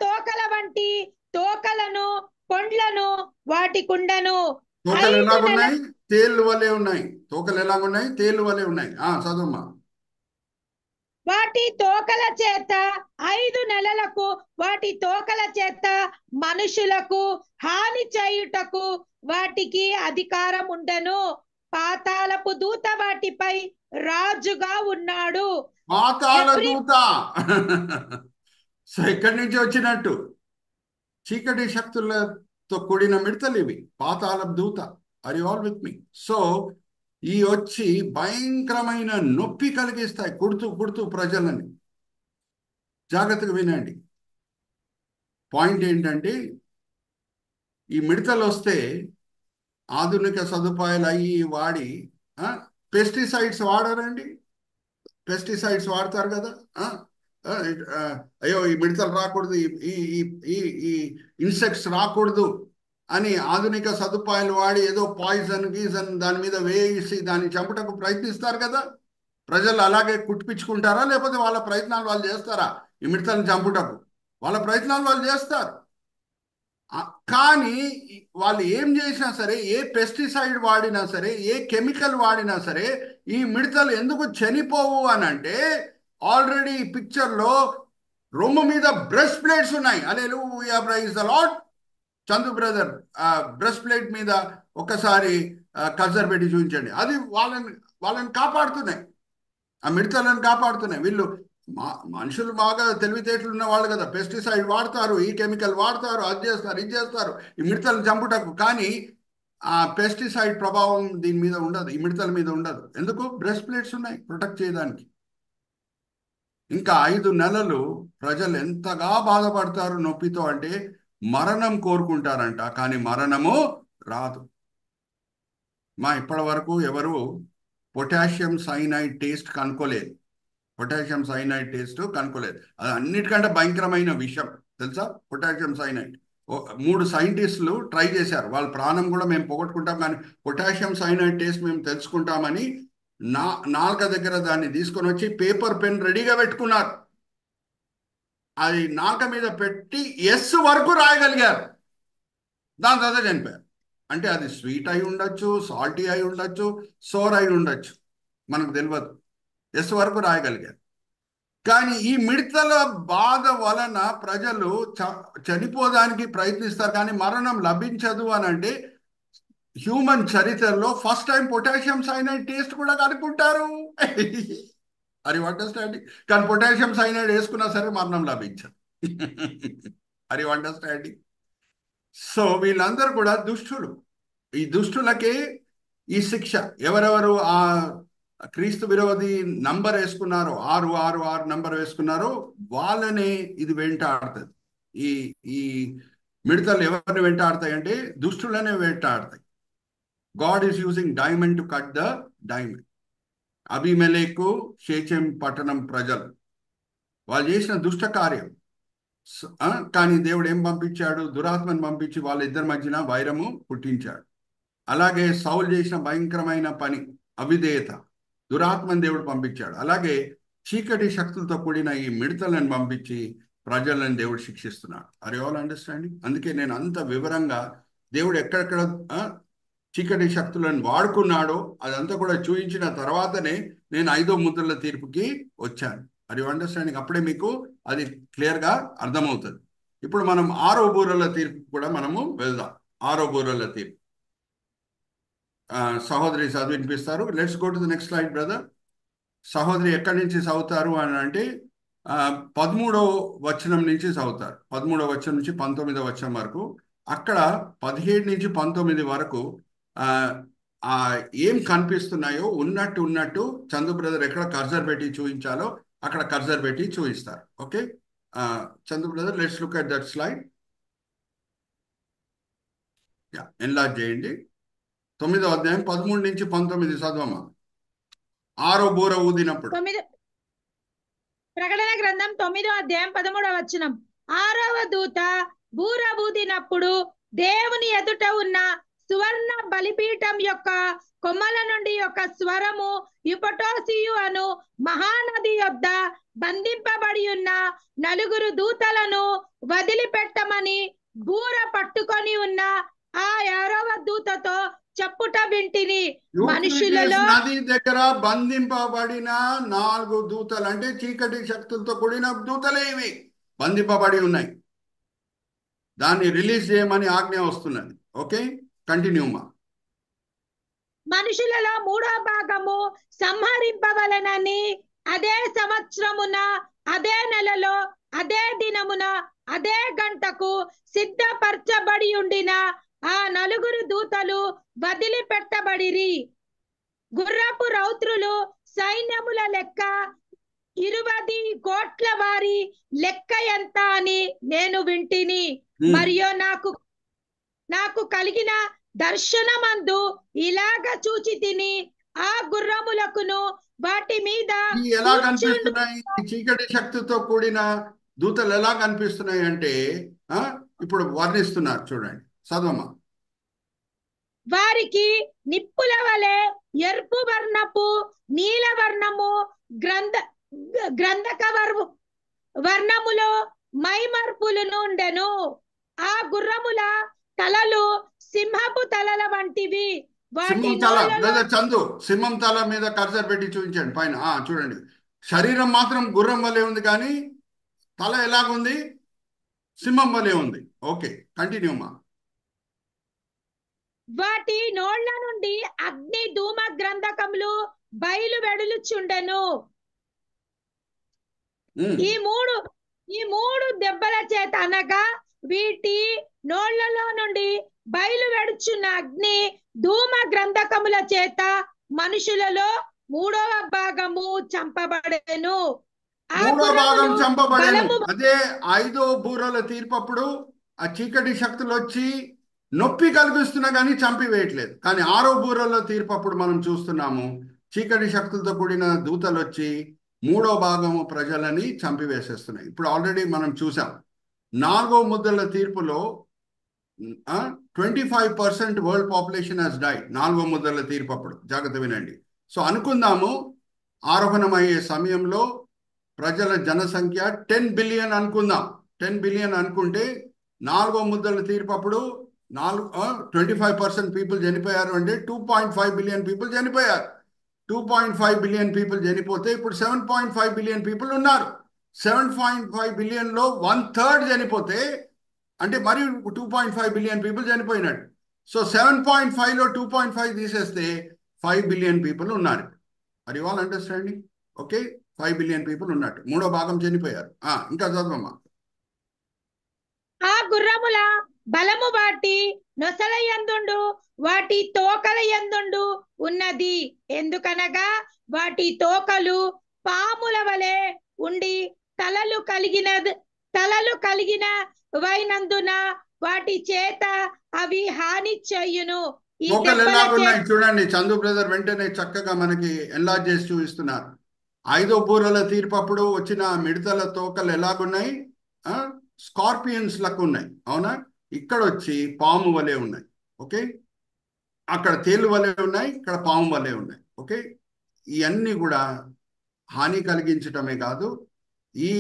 తోకల వంటి తోకలను పండ్లను వాటికుండెను. తోకలు ఎలాగున్నాయి? తేళ్లు వలె ఉన్నాయి. తోకలు ఎలాగున్నాయి? తేళ్లు వలె ఉన్నాయి. చదవమ్మా. వాటి తోకల చేత 5 నెలలకు వాటి తోకల చేత మనుషులకు హాని చేయుటకు వాటికి అధికారం ఉండెను. పాతాళపు దూత వాటిపై రాజుగా ఉన్నాడు. పాతాళ దూత సో ఎక్కడి నుంచి వచ్చినట్టు? చీకటి శక్తులతో కూడిన మిడతలు ఇవి, పాతాళ దూత. Are you all with me? So ఈ వచ్చి భయంకరమైన నొప్పి కలిగిస్తాయి, కుడుతూ ప్రజలని. జాగ్రత్తగా వినండి. పాయింట్ ఏంటంటే ఈ మిడతలు వస్తే ఆధునిక సదుపాయాలు అయ్యి వాడి పెస్టిసైడ్స్ వాడరండి? పెస్టిసైడ్స్ వాడతారు కదా. ఆ? ఆ, ఆ, అయ్యో ఈ మిడతలు రాకూడదు, ఈ ఈ ఈ ఈ ఇన్సెక్ట్స్ రాకూడదు అని ఆధునిక సదుపాయాలు వాడి ఏదో పాయిజన్ గీజన్ దాని మీద వేసి దాన్ని చంపటకు ప్రయత్నిస్తారు కదా. ప్రజలు అలాగే కుట్టిపించుకుంటారా, లేకపోతే వాళ్ళ ప్రయత్నాలు వాళ్ళు చేస్తారా? ఈ మిడతలను చంపుటకు వాళ్ళ ప్రయత్నాలు వాళ్ళు చేస్తారు. కానీ వాళ్ళు ఏం చేసినా సరే, ఏ పెస్టిసైడ్ వాడినా సరే, ఏ కెమికల్ వాడినా సరే, ఈ మిడతలు ఎందుకు చనిపోవు అని అంటే, ఆల్రెడీ పిక్చర్లో రొమ్ము మీద బ్రెస్ట్ ప్లేట్స్ ఉన్నాయి. Hallelujah, praise the lord. Chandu brother breast plate మీద ఒకసారి కర్సర్ పెట్టి చూపించండి. అది వాళ్ళని కాపాడుతున్నాయి, ఆ మిడతలను కాపాడుతున్నాయి. వీళ్ళు మనుషులు బాగా తెలివితేటలు ఉన్న వాళ్ళు కదా, పెస్టిసైడ్ వాడతారు, ఈ కెమికల్ వాడతారు, అది చేస్తారు, ఇది చేస్తారు ఈ మిడతలను చంపుటకు. కానీ ఆ పెస్టిసైడ్ ప్రభావం దీని మీద ఉండదు, ఈ మిడతల మీద ఉండదు. ఎందుకు? బ్రెస్ట్ ప్లేట్స్ ఉన్నాయి ప్రొటెక్ట్ చేయడానికి. ఇంకా 5 నెలలు ప్రజలు ఎంతగా బాధపడతారు నొప్పితో అంటే, మరణం కోరుకుంటారంట, కానీ మరణము రాదు. ఇప్పటి వరకు ఎవరు పొటాషియం సైనైడ్ టేస్ట్ కనుక్కోలేదు. పొటాషియం సైనైడ్ టేస్ట్ కనుక్కోలేదు. అది అన్నిటికంటే భయంకరమైన విషయం తెలుసా, పొటాషియం సైనైడ్. 3 సైంటిస్టులు ట్రై చేశారు, వాళ్ళ ప్రాణం కూడా మేము పోగొట్టుకుంటాం కానీ పొటాషియం సైనైడ్ టేస్ట్ మేము తెలుసుకుంటామని నాలుక దగ్గర దాన్ని తీసుకొని వచ్చి పేపర్ పెన్ రెడీగా పెట్టుకున్నారు. అది నాలుక మీద పెట్టి ఎస్ వరకు రాయగలిగారు, దాని తర్వాత చనిపోయారు. అంటే అది స్వీట్ అయి ఉండొచ్చు, సాల్టీ అయి ఉండొచ్చు, సోర్ అయి ఉండొచ్చు, మనకు తెలియదు. ఎస్ వరకు రాయగలిగారు. కానీ ఈ మిడతల బాధ వలన ప్రజలు చనిపోదానికి ప్రయత్నిస్తారు, కానీ మరణం లభించదు అని అంటే, హ్యూమన్ చరిత్రలో first time potassium cyanide taste కూడా కనుక్కుంటారు. అది అండర్స్టాండింగ్. కానీ పొటాషియం సైనైడ్ వేసుకున్నా సరే మరణం లభించదు. అది అండర్స్టాండింగ్. సో వీళ్ళందరూ కూడా దుష్టులు. ఈ దుష్టులకే ఈ శిక్ష. ఎవరెవరు ఆ క్రీస్తు విరోధి నంబర్ వేసుకున్నారో, 666 నంబర్ వేసుకున్నారో, వాళ్ళనే ఇది వెంటాడుతుంది. ఈ ఈ మిడతలు ఎవరిని వెంటాడతాయి అంటే దుష్టులనే వెంటాడతాయి. God is using diamond to cut the diamond. Abimelech, Shechem పట్టణం ప్రజలు వాళ్ళు చేసిన దుష్ట కార్యం. కానీ దేవుడు ఏం పంపించాడు? దురాత్మను పంపించి వాళ్ళిద్దరి మధ్యన వైరము పుట్టించాడు. అలాగే సౌలు చేసిన భయంకరమైన పని అవిధేయత, దురాత్మని దేవుడు పంపించాడు. అలాగే చీకటి శక్తులతో కూడిన ఈ మిడతలను పంపించి ప్రజలను దేవుడు శిక్షిస్తున్నాడు. Are you all understanding? అందుకే నేను అంత వివరంగా దేవుడు ఎక్కడెక్కడ చీకటి శక్తులను వాడుకున్నాడో అదంతా కూడా చూపించిన తర్వాతనే నేను 5వ ముద్రల తీర్పుకి వచ్చాను. Are you understanding? అప్పుడే మీకు అది క్లియర్గా అర్థమవుతుంది. ఇప్పుడు మనం 6వ బూరల తీర్పు కూడా మనము వెళ్దాం. 6వ బూరల తీర్పు సహోదరి చదివినిపిస్తారు. Let's go to the next slide brother. సహోదరి ఎక్కడి నుంచి చదువుతారు అని అంటే 13వ వచనం నుంచి చదువుతారు. 13వ వచనం నుంచి 19వ వచనం వరకు. అక్కడ 17 నుంచి 19 వరకు ఏం కనిపిస్తున్నాయో ఉన్నట్టు చందు బ్రదర్ ఎక్కడ కర్సర్ పెట్టి చూపించాలో అక్కడ కర్సర్ పెట్టి చూపిస్తారు. Okay Chandu brother, let's look at that slide. Enlarge చేయండి. 9వ అధ్యాయం 13 నుంచి 19 చదవమ్మా. 6వ బూర ఊదినప్పుడు. ప్రకటన గ్రంథం 9వ అధ్యాయం 13వ వచనం. 6వ దూత బూర ఊదినప్పుడు దేవుని ఎదుట ఉన్న సువర్ణ బలిపీఠం యొక్క కొమ్మల నుండి ఒక స్వరము యుపటోసియు అను మహానది యొద్ద బంధింపబడి ఉన్న 4 దూతలను వదిలిపెట్టమని బూర పట్టుకొని ఉన్న ఆ 6వ దూతతో చెప్పుట వింటిని. మనుషులలో నది దగ్గర బంధింపబడిన 4 దూతలు అంటే చీకటి శక్తులతో కూడిన దూతలే ఇవి బంధింపబడి ఉన్నాయి. దాన్ని రిలీజ్ చేయమని ఆజ్ఞ వస్తున్నది. ఓకే కంటిన్యూ మా. మనుషులలో 3వ భాగము సంహరింపవలనని అదే సంవత్సరమున, అదే నెలలో, అదే దినమున, అదే గంటకు సిద్ధపరచబడి ఉండిన ఆ 4 దూతలు వదిలిపెట్టబడిరి. గుర్రపు రౌద్రులు సైన్యముల లెక్క 20 కోట్ల వారి లెక్క ఎంత అని నేను వింటిని. మరియు నాకు కలిగిన దర్శనమందు ఇలాగ చూచి తిని, ఆ గుర్రములకును వాటి మీద ఈ ఎలా కూర్చుండు కనిపిస్తున్నాయి? ఈ చీకటి శక్తితో కూడిన దూతలు ఎలా కనిపిస్తున్నాయి అంటే ఇప్పుడు వర్ణిస్తున్నారు చూడండి, చదవమ్మా. వారికి నిప్పుల వలె ఎరుపు వర్ణపు, నీల వర్ణము, గ్రంథక వర్ణములో మైమర్పులను ఉండెను. ఆ గుర్రముల తలలు సింహపు తలల వంటివి. వాటి సింహం తల, నోళ్ళలో బ్రదర్ చందు, సింహం తల మీద కర్సర్ పెట్టి చూపించండి పైన. చూడండి, శరీరం మాత్రం గుర్రం వలె ఉంది, కానీ తల ఎలాగుంది? సింహం వలె ఉంది. ఓకే, కంటిన్యూ అమ్మా. వాటి నోళ్ల నుండి అగ్ని ధూమ గ్రంథకములు బయలు వెడులుచుండెను. ఈ మూడు దెబ్బల చేత అనగా వీటి నోళ్లలో నుండి బయలు వెడుచున్న అగ్ని ధూమ గ్రంథకముల చేత మనుషులలో 3వ భాగము చంపబడెను. ఆ 3వ భాగం గుర్రములు చంపబడేను. బలము అదే 5వ బూరల తీర్పప్పుడు ఆ చీకటి శక్తులు వచ్చి నొప్పి కలిగిస్తున్నా కానీ చంపివేయట్లేదు. కానీ 6వ బూరల తీర్పప్పుడు మనం చూస్తున్నాము, చీకటి శక్తులతో కూడిన దూతలు వచ్చి 3వ భాగము ప్రజలని చంపివేసేస్తున్నాయి. ఇప్పుడు ఆల్రెడీ మనం చూసాం 4వ ముద్దల తీర్పులో 25% వరల్డ్ పాపులేషన్ హాస్ డైడ్. 4వ ముద్దల తీర్పు అప్పుడు, జాగ్రత్త వినండి. సో అనుకుందాము, ఆరోహణమయ్యే సమయంలో ప్రజల జనసంఖ్య 10 బిలియన్ అనుకుందాం. 10 బిలియన్ అనుకుంటే 4వ ముద్దల తీర్పు అప్పుడు 25% పీపుల్ చనిపోయారు అంటే 2.5 బిలియన్ పీపుల్ చనిపోయారు. 2.5 బిలియన్ పీపుల్ చనిపోతే ఇప్పుడు 7.5 బిలియన్ పీపుల్ ఉన్నారు. 7.5 బిలియన్లో 1/3 చనిపోతే అంటే మరి 2.5 బిలియన్ పీపుల్ చనిపోయినట్టు. సో 7.5లో 2.5 తీసేస్తే 5 బిలియన్ పీపుల్ ఉన్నారు. Are you all understanding? Okay, 5 billion people ఉన్నట్టు. 3వ భాగం చనిపోయారు. ఇంకా చదవమ్మా. ఆ గుర్రముల బలము వాటి నొసల యందుండు, వాటి తోకల యందుండు ఉన్నది. ఎందుకనగా వాటి తోకలు పాముల వలె ఉండి తలలు కలిగిన వైనందున వాటి చేత అవి హాని చేయును. ఈ తోకలు దెబ్బల ఎలాగున్నాయి చేత చూడండి. చందు బ్రదర్ వెంటనే చక్కగా మనకి ఎన్లార్జ్ చేసి చూపిస్తున్నారు. 5వ బూరల తీర్పు అప్పుడు వచ్చిన మిడతల తోకలు ఎలాగున్నాయి? స్కార్పియన్స్ లకు ఉన్నాయి, అవునా? ఇక్కడ వచ్చి పాము వలె ఉన్నాయి. ఓకే, అక్కడ తేలు వలె ఉన్నాయి, ఇక్కడ పాము వలె ఉన్నాయి. ఓకే, ఇవన్నీ కూడా హాని కలిగించటమే కాదు, ఈ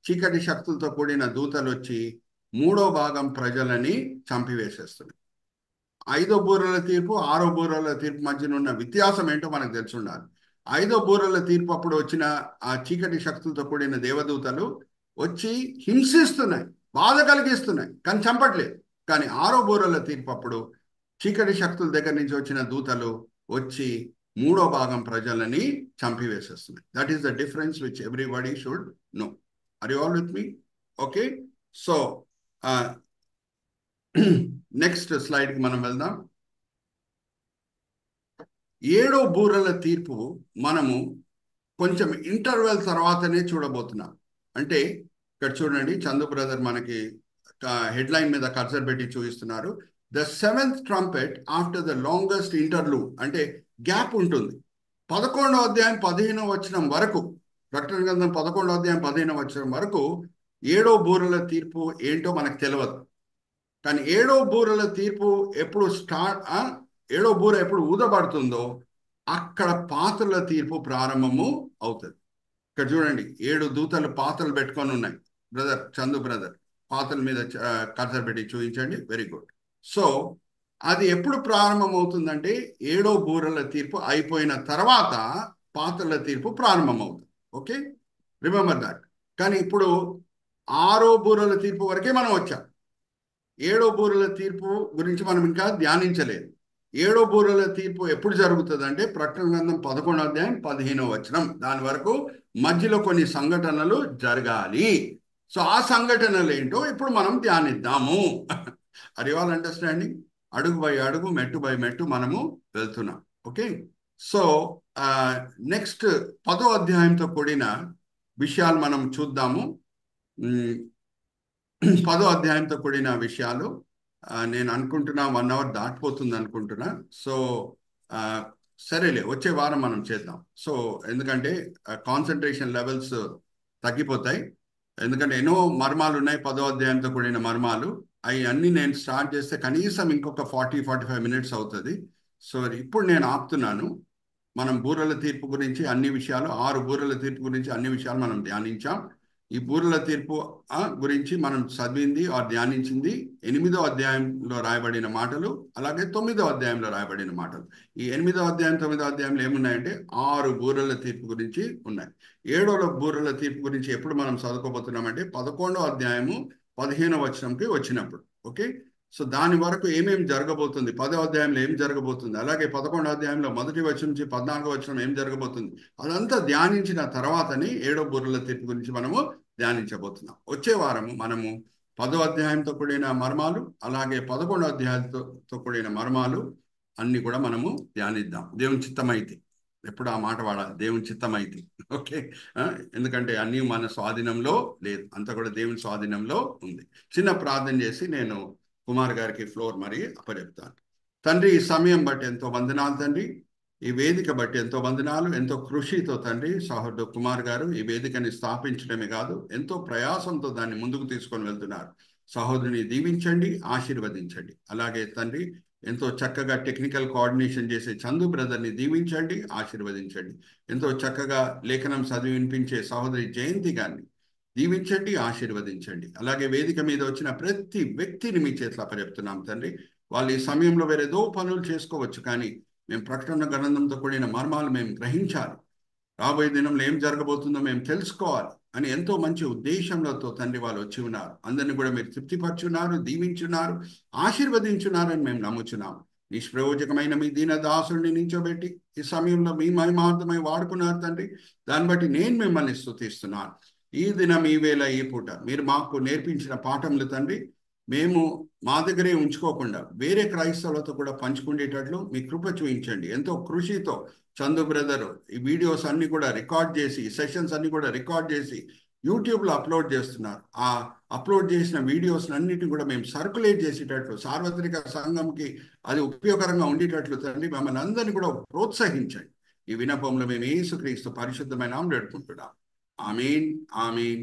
చీకటి శక్తులతో కూడిన దూతలు వచ్చి 3వ భాగం ప్రజలని చంపివేసేస్తున్నాయి. 5వ బూరల తీర్పు 6వ బూరల తీర్పు మధ్యన ఉన్న వ్యత్యాసం ఏంటో మనకు తెలిసి ఉండాలి. 5వ బూరల తీర్పు అప్పుడు వచ్చిన ఆ చీకటి శక్తులతో కూడిన దేవదూతలు వచ్చి హింసిస్తున్నాయి, బాధ కలిగిస్తున్నాయి, కానీ చంపట్లేదు. కానీ 6వ బూరల తీర్పు అప్పుడు చీకటి శక్తుల దగ్గర నుంచి వచ్చిన దూతలు వచ్చి 3వ భాగం ప్రజలని చంపివేసేస్తున్నాయి. That is the difference which everybody should know. Are you all with me? Okay, so next స్లైడ్కి మనం వెళ్దాం. 7వ బూరల తీర్పు మనము కొంచెం ఇంటర్వెల్ తర్వాతనే చూడబోతున్నాం. అంటే ఇక్కడ చూడండి, చందు బ్రదర్ మనకి హెడ్లైన్ మీద కర్సర్ పెట్టి చూపిస్తున్నారు. The 7th trumpet after the longest interlude. అంటే గ్యాప్ ఉంటుంది. 11వ అధ్యాయం 15వ వచనం వరకు, ప్రకటన గ్రంథం 11వ అధ్యాయం 15వ వచనం వరకు 7వ బూరల తీర్పు ఏంటో మనకు తెలియదు. కానీ 7వ బూరల తీర్పు ఎప్పుడు 7వ బూర ఎప్పుడు ఊదబడుతుందో అక్కడ పాత్రల తీర్పు ప్రారంభము అవుతుంది. ఇక్కడ చూడండి, 7 దూతలు పాత్రలు పెట్టుకొని ఉన్నాయి. బ్రదర్ చందు బ్రదర్ పాత్రల మీద కర్సర్ పెట్టి చూపించండి. Very good. సో అది ఎప్పుడు ప్రారంభం అవుతుందంటే 7వ బూరల తీర్పు అయిపోయిన తర్వాత పాత్రల తీర్పు ప్రారంభం అవుతుంది. Okay, remember that. కానీ ఇప్పుడు 6వ బూరల తీర్పు వరకే మనం వచ్చాం. 7వ బూరల తీర్పు గురించి మనం ఇంకా ధ్యానించలేదు. 7వ బూరల తీర్పు ఎప్పుడు జరుగుతుంది అంటే ప్రకటన గ్రంథం 11వ అధ్యాయం 15వ వచనం. దాని వరకు మధ్యలో కొన్ని సంఘటనలు జరగాలి. సో ఆ సంఘటనలు ఏంటో ఇప్పుడు మనం ధ్యానిద్దాము. Are you all understanding? అడుగు బై అడుగు, మెట్టు బై మెట్టు మనము వెళ్తున్నాం. ఓకే, సో నెక్స్ట్ 10వ అధ్యాయంతో కూడిన విషయాలు మనం చూద్దాము. 10వ అధ్యాయంతో కూడిన విషయాలు నేను అనుకుంటున్నా 1 hour దాటిపోతుంది అనుకుంటున్నా. సో సరేలే, వచ్చే వారం మనం చేద్దాం. సో ఎందుకంటే కాన్సన్ట్రేషన్ లెవెల్స్ తగ్గిపోతాయి. ఎందుకంటే ఎన్నో మర్మాలు ఉన్నాయి, 10వ అధ్యాయంతో కూడిన మర్మాలు. అవి అన్నీ నేను స్టార్ట్ చేస్తే కనీసం ఇంకొక 40-45 మినిట్స్ అవుతుంది. సో ఇప్పుడు నేను ఆపుతున్నాను. మనం బూరల తీర్పు గురించి అన్ని విషయాలు, 6 బూరల తీర్పు గురించి అన్ని విషయాలు మనం ధ్యానించాం. ఈ బూరల తీర్పు గురించి మనం చదివింది ధ్యానించింది 8వ అధ్యాయంలో రాయబడిన మాటలు, అలాగే 9వ అధ్యాయంలో రాయబడిన మాటలు. ఈ 8వ అధ్యాయం 9వ అధ్యాయంలో ఏమున్నాయంటే 6 బూరల తీర్పు గురించి ఉన్నాయి. 7వ బూరల తీర్పు గురించి ఎప్పుడు మనం చదువుకోబోతున్నామంటే 11వ అధ్యాయము 15వ వచనంకి వచ్చినప్పుడు. ఓకే, సో దాని వరకు ఏమేమి జరగబోతుంది, 10వ అధ్యాయంలో ఏం జరగబోతుంది, అలాగే 11వ అధ్యాయంలో 1వ వచనం నుంచి 14వ వచనం ఏం జరగబోతుంది, అదంతా ధ్యానించిన తర్వాతనే 7వ బూరల తీర్పు గురించి మనము ధ్యానించబోతున్నాం. వచ్చే వారము మనము 10వ అధ్యాయంతో కూడిన మర్మాలు, అలాగే 11వ అధ్యాయంతో కూడిన మర్మాలు అన్ని కూడా మనము ధ్యానిద్దాం. దేవుని చిత్తమైతే, ఎప్పుడు ఆ మాట వాడాలి, దేవుని చిత్తమైతే. ఓకే, ఎందుకంటే అన్నీ మన స్వాధీనంలో లేదు, అంతా కూడా దేవుని స్వాధీనంలో ఉంది. చిన్న ప్రార్థన చేసి నేను కుమార్ గారికి ఫ్లోర్ మరి అప్పచెప్తాను. తండ్రి, ఈ సమయం బట్టి ఎంతో వందనాలు తండ్రి, ఈ వేదిక బట్టి ఎంతో వందనాలు. ఎంతో కృషితో తండ్రి సహోదరు కుమార్ గారు ఈ వేదికని స్థాపించడమే కాదు, ఎంతో ప్రయాసంతో దాన్ని ముందుకు తీసుకొని వెళ్తున్నారు. సహోదరుని దీవించండి, ఆశీర్వదించండి. అలాగే తండ్రి ఎంతో చక్కగా టెక్నికల్ కోఆర్డినేషన్ చేసే చందు బ్రదర్ని దీవించండి, ఆశీర్వదించండి. ఎంతో చక్కగా లేఖనం చదివి వినిపించే సహోదరి జయంతి గారిని దీవించండి, ఆశీర్వదించండి. అలాగే వేదిక మీద వచ్చిన ప్రతి వ్యక్తిని మీ చేతిలో అప్పచెప్తున్నాం తండ్రి. వాళ్ళు ఈ సమయంలో వేరేదో పనులు చేసుకోవచ్చు, కానీ మేము ప్రకటన గ్రంథంతో కూడిన మర్మాలు మేము గ్రహించాలి, రాబోయే దినంలో ఏం జరగబోతుందో మేము తెలుసుకోవాలి అని ఎంతో మంచి ఉద్దేశంతో తండ్రి వాళ్ళు వచ్చి ఉన్నారు. అందరినీ కూడా మీరు తృప్తిపరచున్నారు, దీవించున్నారు, ఆశీర్వదించున్నారని మేము నమ్ముచున్నాం. నిష్ప్రయోజకమైన మీ దీన దాసుల్ని నించోబెట్టి ఈ సమయంలో మీ మహిమార్థమై వాడుకున్నారు తండ్రి. దాన్ని బట్టి నేను మిమ్మల్ని స్తుతిస్తున్నాను. ఈ దినం, ఈ వేళ, ఈ పూట మీరు మాకు నేర్పించిన పాఠములు తండ్రి మేము మా దగ్గరే ఉంచుకోకుండా వేరే క్రైస్తవులతో కూడా పంచుకునేటట్లు మీ కృప చూపించండి. ఎంతో కృషితో చందు బ్రదరు ఈ వీడియోస్ అన్ని కూడా రికార్డ్ చేసి, సెషన్స్ అన్ని కూడా రికార్డ్ చేసి యూట్యూబ్లో అప్లోడ్ చేస్తున్నారు. ఆ అప్లోడ్ చేసిన వీడియోస్ అన్నిటిని కూడా మేము సర్క్యులేట్ చేసేటట్లు, సార్వత్రిక సంఘంకి అది ఉపయోగకరంగా ఉండేటట్లు తండ్రి మమ్మల్ని అందరినీ కూడా ప్రోత్సహించండి. ఈ విన్నపంలో మేము యేసుక్రీస్తు పరిశుద్ధమైన నామములో వేడుకుంటున్నాం. ఆమేన్, ఆమేన్.